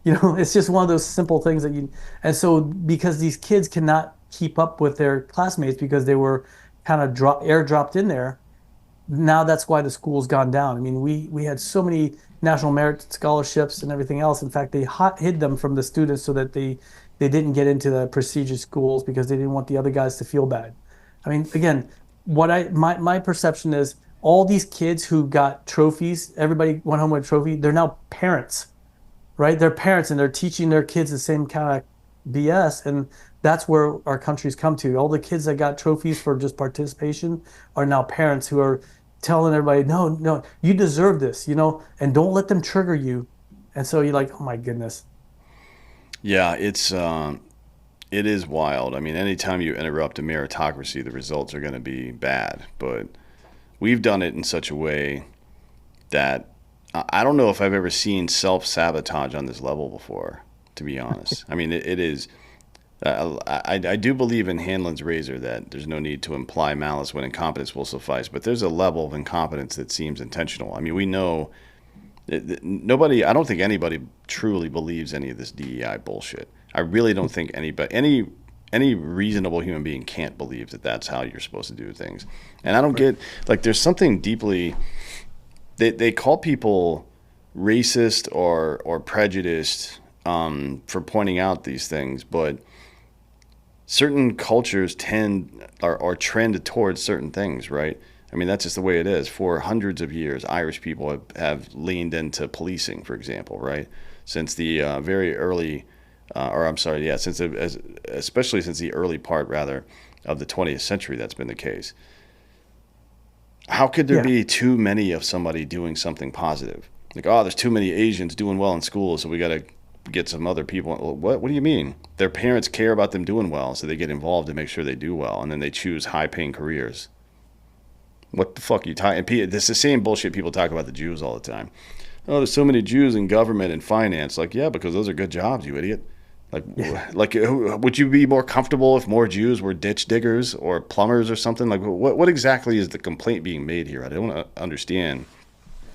It's just one of those simple things and so because these kids cannot keep up with their classmates because they were kind of airdropped in there, now that's why the school's gone down. I mean, we had so many national merit scholarships and everything else. In fact, they hid them from the students so that they didn't get into the prestigious schools because they didn't want the other guys to feel bad. I mean, again, my perception is all these kids who got trophies, everybody went home with a trophy, they're now parents, right? They're parents, and they're teaching their kids the same kind of BS. And that's where our country's come to. All the kids that got trophies for just participation are now parents who are telling everybody, no, no, you deserve this, and don't let them trigger you. And so you're like, oh my goodness. Yeah, it is wild. I mean, anytime you interrupt a meritocracy, the results are going to be bad. But we've done it in such a way that I don't know if I've ever seen self sabotage on this level before. To be honest, I mean it is. I do believe in Hanlon's razor that there's no need to imply malice when incompetence will suffice, but there's a level of incompetence that seems intentional. I mean, we know nobody. I don't think anybody truly believes any of this DEI bullshit. I really don't think any reasonable human being can't believe that that's how you're supposed to do things. And I don't Right. get like there's something deeply they call people racist or prejudiced for pointing out these things, but certain cultures tend or trend towards certain things, right? I mean, that's just the way it is. For hundreds of years, Irish people have leaned into policing, for example, right? Since the very early, or I'm sorry, yeah, especially since the early part, rather, of the 20th century, that's been the case. How could there Yeah. be too many of somebody doing something positive? Like, oh, there's too many Asians doing well in school, so we got to get some other people. What? What do you mean? Their parents care about them doing well, so they get involved to make sure they do well, and then they choose high-paying careers. What the fuck are you talking? This is the same bullshit people talk about the Jews all the time. Oh, there's so many Jews in government and finance. Like, yeah, because those are good jobs, you idiot. Like, Yeah. would you be more comfortable if more Jews were ditch diggers or plumbers or something? Like, what exactly is the complaint being made here? I don't understand.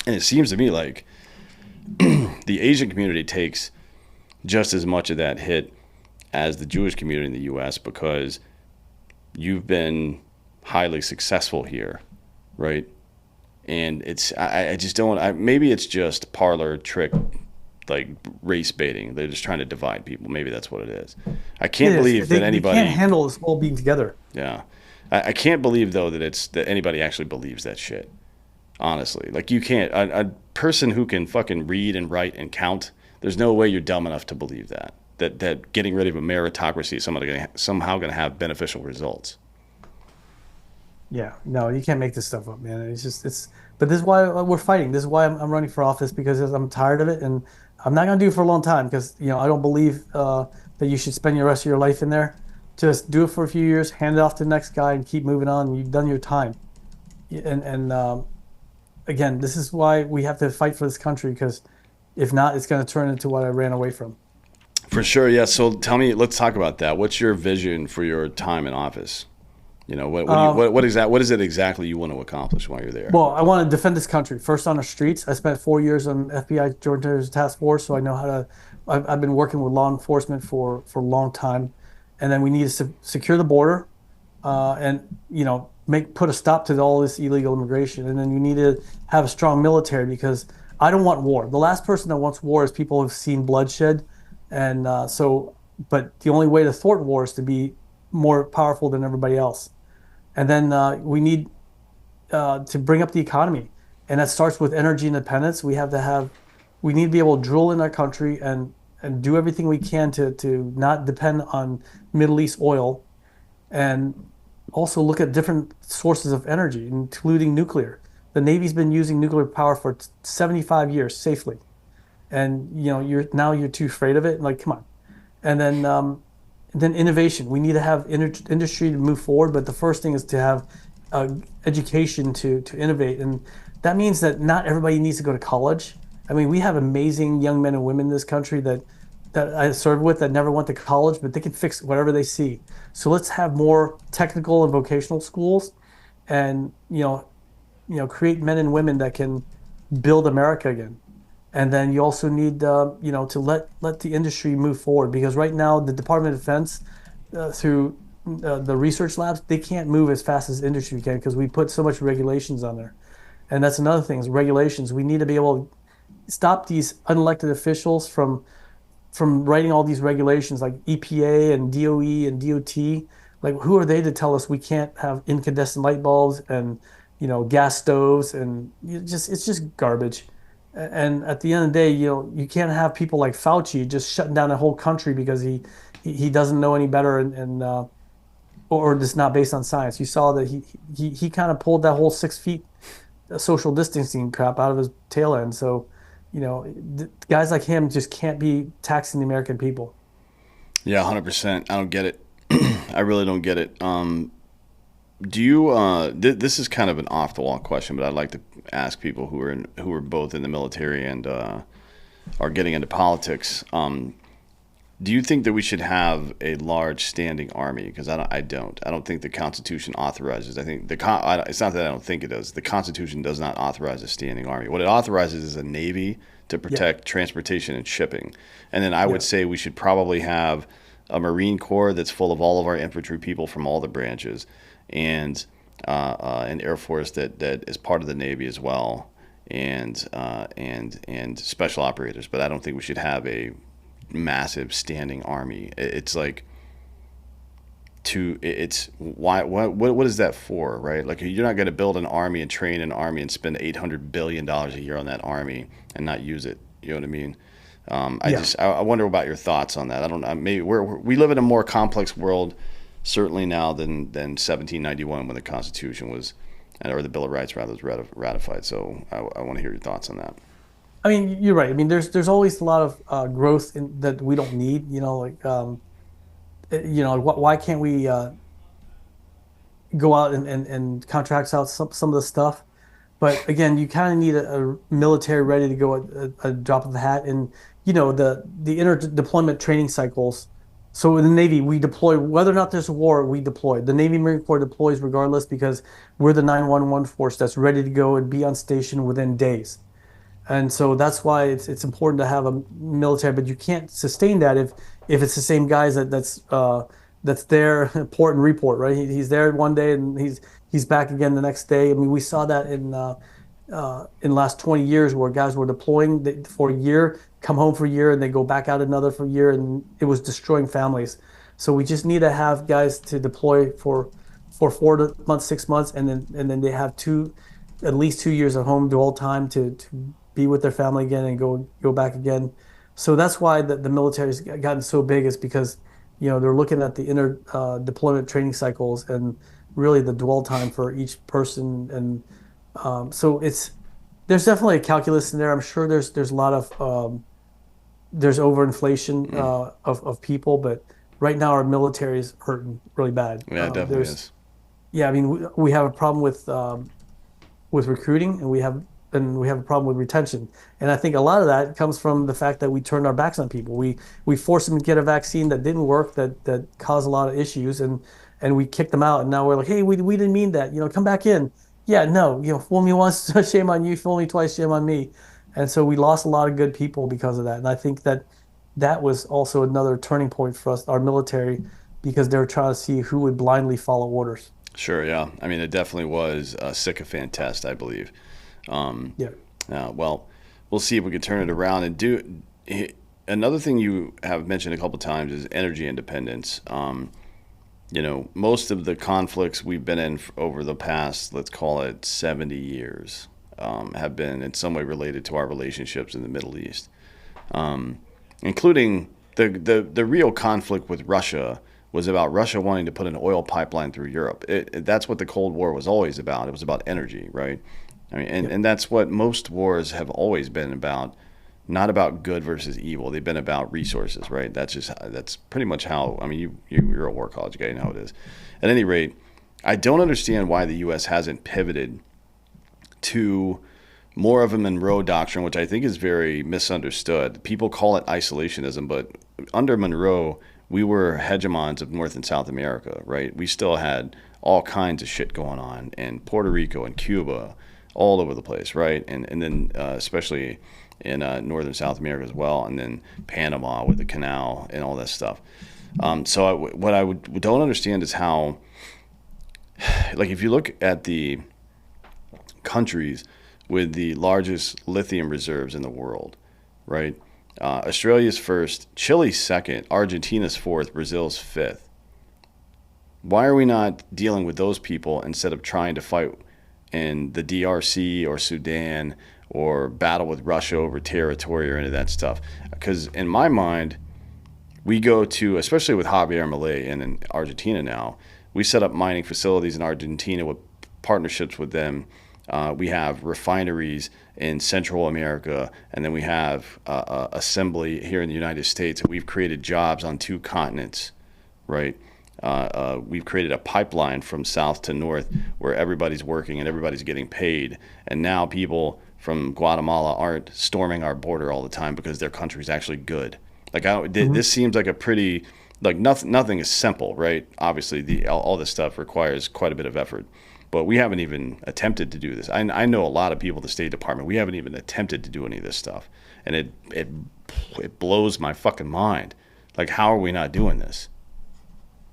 And it seems to me like the Asian community takes just as much of that hit as the Jewish community in the U.S. because you've been highly successful here, right? And I just don't. Maybe it's just parlor trick, like race baiting. They're just trying to divide people. Maybe that's what it is. I It can't is. believe that They can't anybody. handle us all being together. Yeah, I can't believe though that anybody actually believes that shit. Honestly, like you can't. A person who can fucking read and write and count. There's no way you're dumb enough to believe that. That getting rid of a meritocracy is somehow going to have beneficial results. Yeah, no, you can't make this stuff up, man. But this is why we're fighting. This is why I'm running for office because I'm tired of it, and I'm not gonna do it for a long time because I don't believe that you should spend the rest of your life in there. Just do it for a few years, hand it off to the next guy, and keep moving on. You've done your time. And again, this is why we have to fight for this country because if not, it's gonna turn into what I ran away from. For sure, yeah. So tell me, let's talk about that. What's your vision for your time in office? You know, Um, what is it exactly you want to accomplish while you're there? Well, I want to defend this country first on the streets. I spent 4 years on FBI Joint Terrorism Task Force, so I know how to. I've been working with law enforcement for a long time, and then we need to secure the border, and make put a stop to all this illegal immigration, and then you need to have a strong military because I don't want war. The last person that wants war is people who've seen bloodshed, and but the only way to thwart war is to be more powerful than everybody else, and then we need to bring up the economy, and that starts with energy independence. We need to be able to drill in our country and do everything we can to not depend on Middle East oil, and also look at different sources of energy, including nuclear. The Navy's been using nuclear power for 75 years safely, and you're too afraid of it. Like, come on. And then innovation. We need to have industry to move forward, but the first thing is to have education to innovate, and that means that not everybody needs to go to college. I mean, we have amazing young men and women in this country that I served with that never went to college, but they can fix whatever they see. So let's have more technical and vocational schools, and create men and women that can build America again. And then you also need, to let the industry move forward because right now the Department of Defense, through the research labs, they can't move as fast as industry can because we put so much regulations on there. And that's another thing is regulations. We need to be able to stop these unelected officials from writing all these regulations like EPA and DOE and DOT. Like, who are they to tell us we can't have incandescent light bulbs and gas stoves, and it's just garbage. And at the end of the day, you can't have people like Fauci just shutting down a whole country because he doesn't know any better, or just not based on science. You saw that he kind of pulled that whole 6 feet social distancing crap out of his tail end. So, guys like him just can't be taxing the American people. Yeah, 100%. I don't get it. I really don't get it. Do you? This is kind of an off the wall question, but I'd like to ask people who are both in the military and are getting into politics. Do you think that we should have a large standing army? Because I don't. I don't think the Constitution authorizes. I think it's not that I don't think it does. The Constitution does not authorize a standing army. What it authorizes is a navy to Yeah, protect transportation and shipping. And then I would yeah, say we should probably have a Marine Corps that's full of all of our infantry people from all the branches, and an Air Force that is part of the Navy as well, and special operators. But I don't think we should have a massive standing army. It's like it's why what is that for, right? Like you're not going to build an army and train an army and spend $800 billion a year on that army and not use it. You know what I mean? yeah. I wonder about your thoughts on that. I don't know. Maybe we live in a more complex world certainly now than 1791 when the Constitution was, or the Bill of Rights rather, was ratified. So I want to hear your thoughts on that. I mean, you're right. I mean, there's always a lot of growth that we don't need. Like why can't we go out and contracts out some of the stuff? But again, you kind of need a military ready to go at a drop of a hat. And the inter deployment training cycles. So in the Navy, we deploy whether or not there's a war, we deploy. The Navy Marine Corps deploys regardless because we're the 911 force that's ready to go and be on station within days. And so that's why it's important to have a military, but you can't sustain that if it's the same guys that's there port and report, right? He's there one day and he's back again the next day. I mean, we saw that in the last 20 years where guys were deploying for a year, come home for a year, and they go back out another for a year, and it was destroying families. So we just need to have guys to deploy for 4 months, 6 months, and then they have at least 2 years of home dwell time to be with their family again and go back again. So that's why the military's gotten so big is because they're looking at the inter deployment training cycles and really the dwell time for each person. And so there's definitely a calculus in there. I'm sure there's a lot of there's overinflation Mm. of people, but right now our military is hurting really bad. Yeah, it definitely There's is. Yeah, I mean we have a problem with recruiting, and we have a problem with retention. And I think a lot of that comes from the fact that we turned our backs on people. We forced them to get a vaccine that didn't work, that caused a lot of issues, and we kicked them out. And now we're like, hey, we didn't mean that. Come back in. Yeah, no, fool me once, shame on you. Fool me twice, shame on me. And so we lost a lot of good people because of that. And I think that was also another turning point for us, our military, because they were trying to see who would blindly follow orders. Sure, yeah. I mean, it definitely was a sycophant test, I believe. Um, Yeah. well, we'll see if we can turn it around and do. Another thing you have mentioned a couple times is energy independence. Most of the conflicts we've been in over the past, let's call it 70 years, have been in some way related to our relationships in the Middle East, including the real conflict with Russia was about Russia wanting to put an oil pipeline through Europe. That's what the Cold War was always about. It was about energy, right? I mean, and, Yep. and that's what most wars have always been about, not about good versus evil. They've been about resources, right? That's pretty much how. I mean, you're a war college guy, you know how it is. At any rate, I don't understand why the U.S. hasn't pivoted to more of a Monroe doctrine, which I think is very misunderstood. People call it isolationism, but under Monroe, we were hegemons of North and South America, right? We still had all kinds of shit going on in Puerto Rico and Cuba, all over the place, right? And then especially in northern South America as well, and then Panama with the canal and all that stuff. What don't understand is how, like, if you look at the countries with the largest lithium reserves in the world, right? Australia's first, Chile's second, Argentina's fourth, Brazil's fifth. Why are we not dealing with those people instead of trying to fight in the DRC or Sudan or battle with Russia over territory or any of that stuff? Because in my mind, we go to, especially with Javier Milei and in Argentina now, we set up mining facilities in Argentina with partnerships with them. We have refineries in Central America, and then we have assembly here in the United States. We've created jobs on two continents, right? we've created a pipeline from south to north where everybody's working and everybody's getting paid. And now people from Guatemala aren't storming our border all the time because their country's actually good. Like Mhm. this seems like a pretty like nothing is simple, right? Obviously, all this stuff requires quite a bit of effort, but we haven't even attempted to do this. I know a lot of people at the State Department. We haven't even attempted to do any of this stuff, and it blows my fucking mind. Like, how are we not doing this?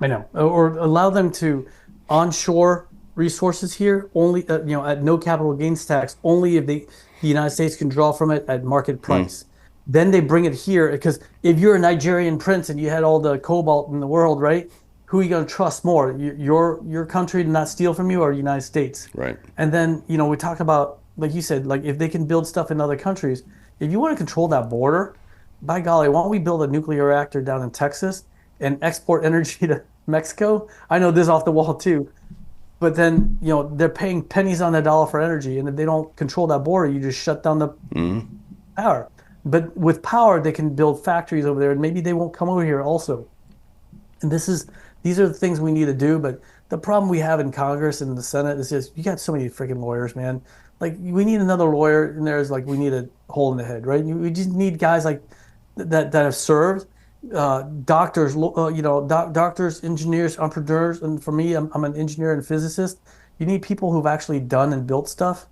I know, or allow them to onshore resources here only, at no capital gains tax, only if the United States can draw from it at market Mm, price. Then they bring it here because if you're a Nigerian prince and you had all the cobalt in the world, right? Who are you going to trust more? Your country to not steal from you or the United States? right. And then, we talk about, like you said, like if they can build stuff in other countries, if you want to control that border, by golly, why don't we build a nuclear reactor down in Texas and export energy to Mexico? I know this is off the wall too, but then, they're paying pennies on the dollar for energy. And if they don't control that border, you just shut down the Mm, power. But with power, they can build factories over there and maybe they won't come over here also. And these are the things we need to do. But the problem we have in Congress and the Senate is just you got so many freaking lawyers, man. Like we need another lawyer in there is like we need a hole in the head, right? We just need guys like that have served, doctors, doctors, engineers, entrepreneurs. And for me, I'm an engineer and physicist. You need people who've actually done and built stuff.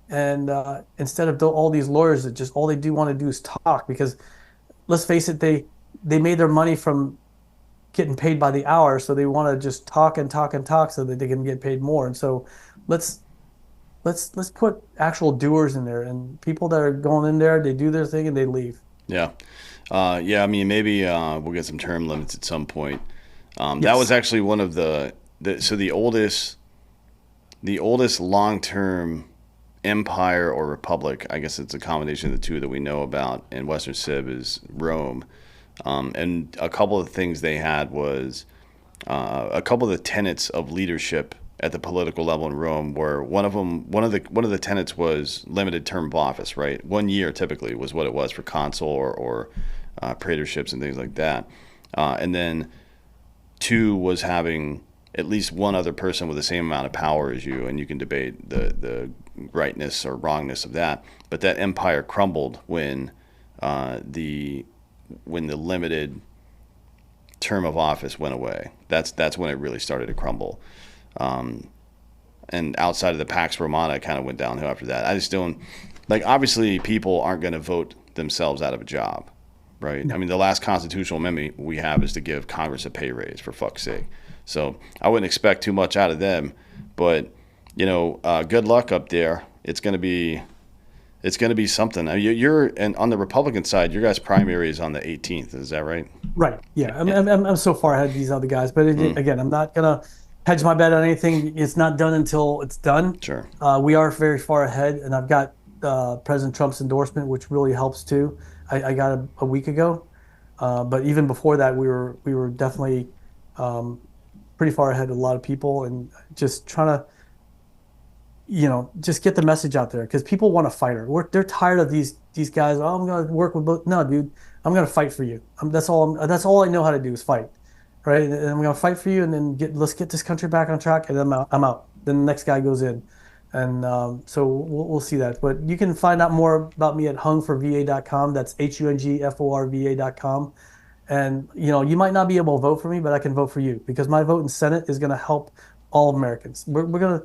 And instead of all these lawyers that just all they do want to do is talk, because let's face it, they made their money from getting paid by the hour, so they want to just talk and talk and talk so that they can get paid more. And so let's let's put actual doers in there and people that are going in there, they do their thing and they leave. yeah. Yeah, I mean, maybe we'll get some term limits at some point. That was Yes. actually one of so the oldest long-term empire or republic, I guess it's a combination of the two that we know about in Western Civ, is Rome. And a couple of things they had was a couple of the tenets of leadership at the political level in Rome were one of the tenets was limited term of office, right? 1 year typically was what it was for consul or praetorships and things like that. And then two was having at least one other person with the same amount of power as you, and you can debate the rightness or wrongness of that. But that empire crumbled the when the limited term of office went away. That's when it really started to crumble. And outside of the Pax Romana, it kind of went downhill after that. I just don't like. Obviously, people aren't going to vote themselves out of a job, right? I No. mean, the last constitutional amendment we have is to give Congress a pay raise, for fuck's sake. So I wouldn't expect too much out of them, but good luck up there. It's going to be something. I mean, you're and on the Republican side, your guys' primary is on the 18th. Is that right? Right. Yeah. I'm, Yeah. I'm, I'm so far ahead of these other guys, but Mm, again, I'm not gonna hedge my bet on anything. It's not done until it's done. sure. We are very far ahead, and I've got President Trump's endorsement, which really helps too. I got a week ago, but even before that, we were definitely um, pretty far ahead of a lot of people, and just trying to just get the message out there because people want a fighter. They're tired of these guys. Oh, I'm gonna work with both. No, dude, I'm gonna fight for you. That's all I know how to do is fight, right? And I'm gonna fight for you, and then let's get this country back on track, and then I'm out. I'm out. Then the next guy goes in, and so we'll see that. But you can find out more about me at hungforva.com. That's HUNGFORVA.com. And you might not be able to vote for me, but I can vote for you because my vote in Senate is going to help all Americans. We're gonna.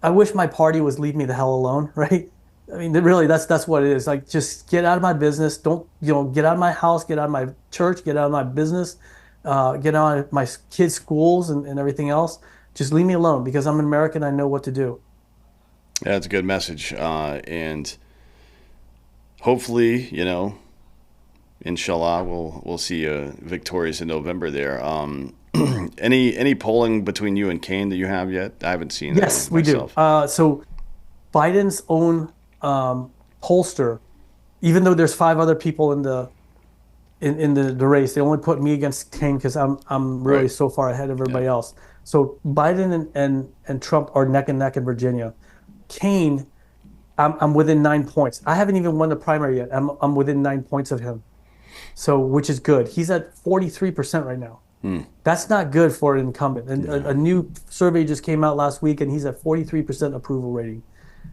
I wish my party was leave me the hell alone, right? I mean, really, that's what it is. Like, just get out of my business. Don't get out of my house, get out of my church, get out of my business, get out of my kids' schools and everything else. Just leave me alone because I'm an American. I know what to do. Yeah, it's a good message. And hopefully, inshallah, we'll see you victorious in November there. Any polling between you and Kane that you have yet? I haven't seen any Yes, we do. myself. So Biden's own pollster, even though there's five other people in the race, they only put me against Kane because I'm really Right. so far ahead of Yeah. everybody else. So Biden and Trump are neck and neck in Virginia. Kane, I'm within 9 points. I haven't even won the primary yet. I'm within 9 points of him. So which is good. He's at 43% right now. That's not good for an incumbent. And No. a new survey just came out last week, and he's at 43% approval rating.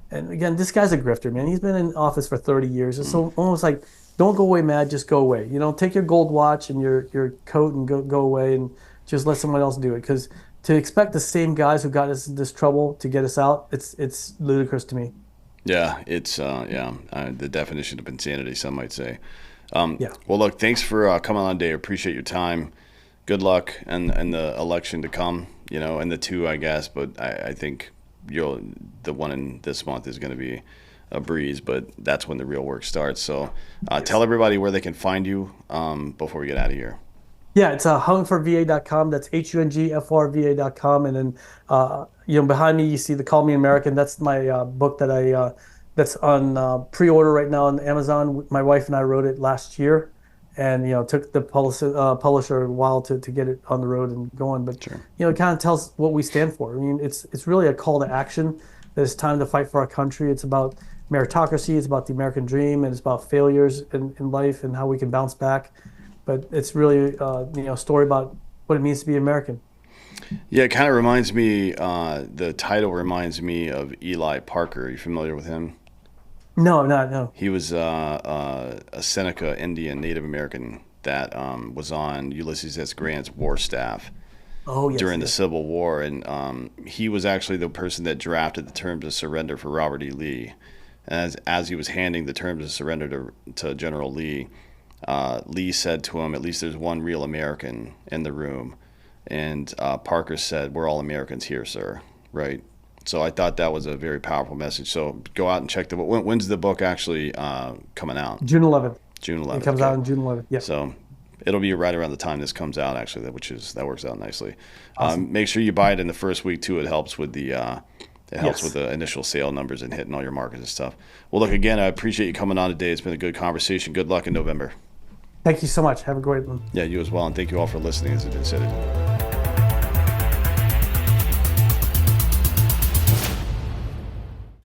And again, this guy's a grifter, man. He's been in office for 30 years. It's so almost like, don't go away, mad. Just go away. Take your gold watch and your coat and go away and just let someone else do it. Because to expect the same guys who got us in this trouble to get us out, it's ludicrous to me. Yeah, it's the definition of insanity, some might say. Yeah. Well, look, thanks for coming on, Dave. Appreciate your time. Good luck and the election to come, and the two, I guess. But I think the one in this month is going to be a breeze, but that's when the real work starts. So tell everybody where they can find you before we get out of here. Yeah, it's hungforva.com. That's HUNGFRVA.com. And then, behind me, you see the Call Me American. That's my book that's on pre-order right now on Amazon. My wife and I wrote it last year, and took the publisher a while to get it on the road and going. But Sure. it kind of tells what we stand for. I mean, it's really a call to action. That it's time to fight for our country. It's about meritocracy. It's about the American dream, and it's about failures in life and how we can bounce back. But it's really a story about what it means to be American. Yeah, it kind of reminds me. The title reminds me of Eli Parker. Are you familiar with him? No, not no. He was a Seneca Indian Native American that was on Ulysses S. Grant's war staff Oh yes, during the yes. Civil War, and he was actually the person that drafted the terms of surrender for Robert E. Lee. As he was handing the terms of surrender to General Lee, Lee said to him, "At least there's one real American in the room." And Parker said, "We're all Americans here, sir." Right? So I thought that was a very powerful message. So go out and check the book. When's the book actually coming out? June 11th. June It 11th. comes out Okay. on June 11th. Yeah. So it'll be right around the time this comes out, actually, that works out nicely. Awesome. Make sure you buy it in the first week too. It helps with Yes. the initial sale numbers and hitting all your markets and stuff. Well, look, again, I appreciate you coming on today. It's been a good conversation. Good luck in November. Thank you so much. Have a great one. Yeah, you as well, and thank you all for listening. This has been Sid.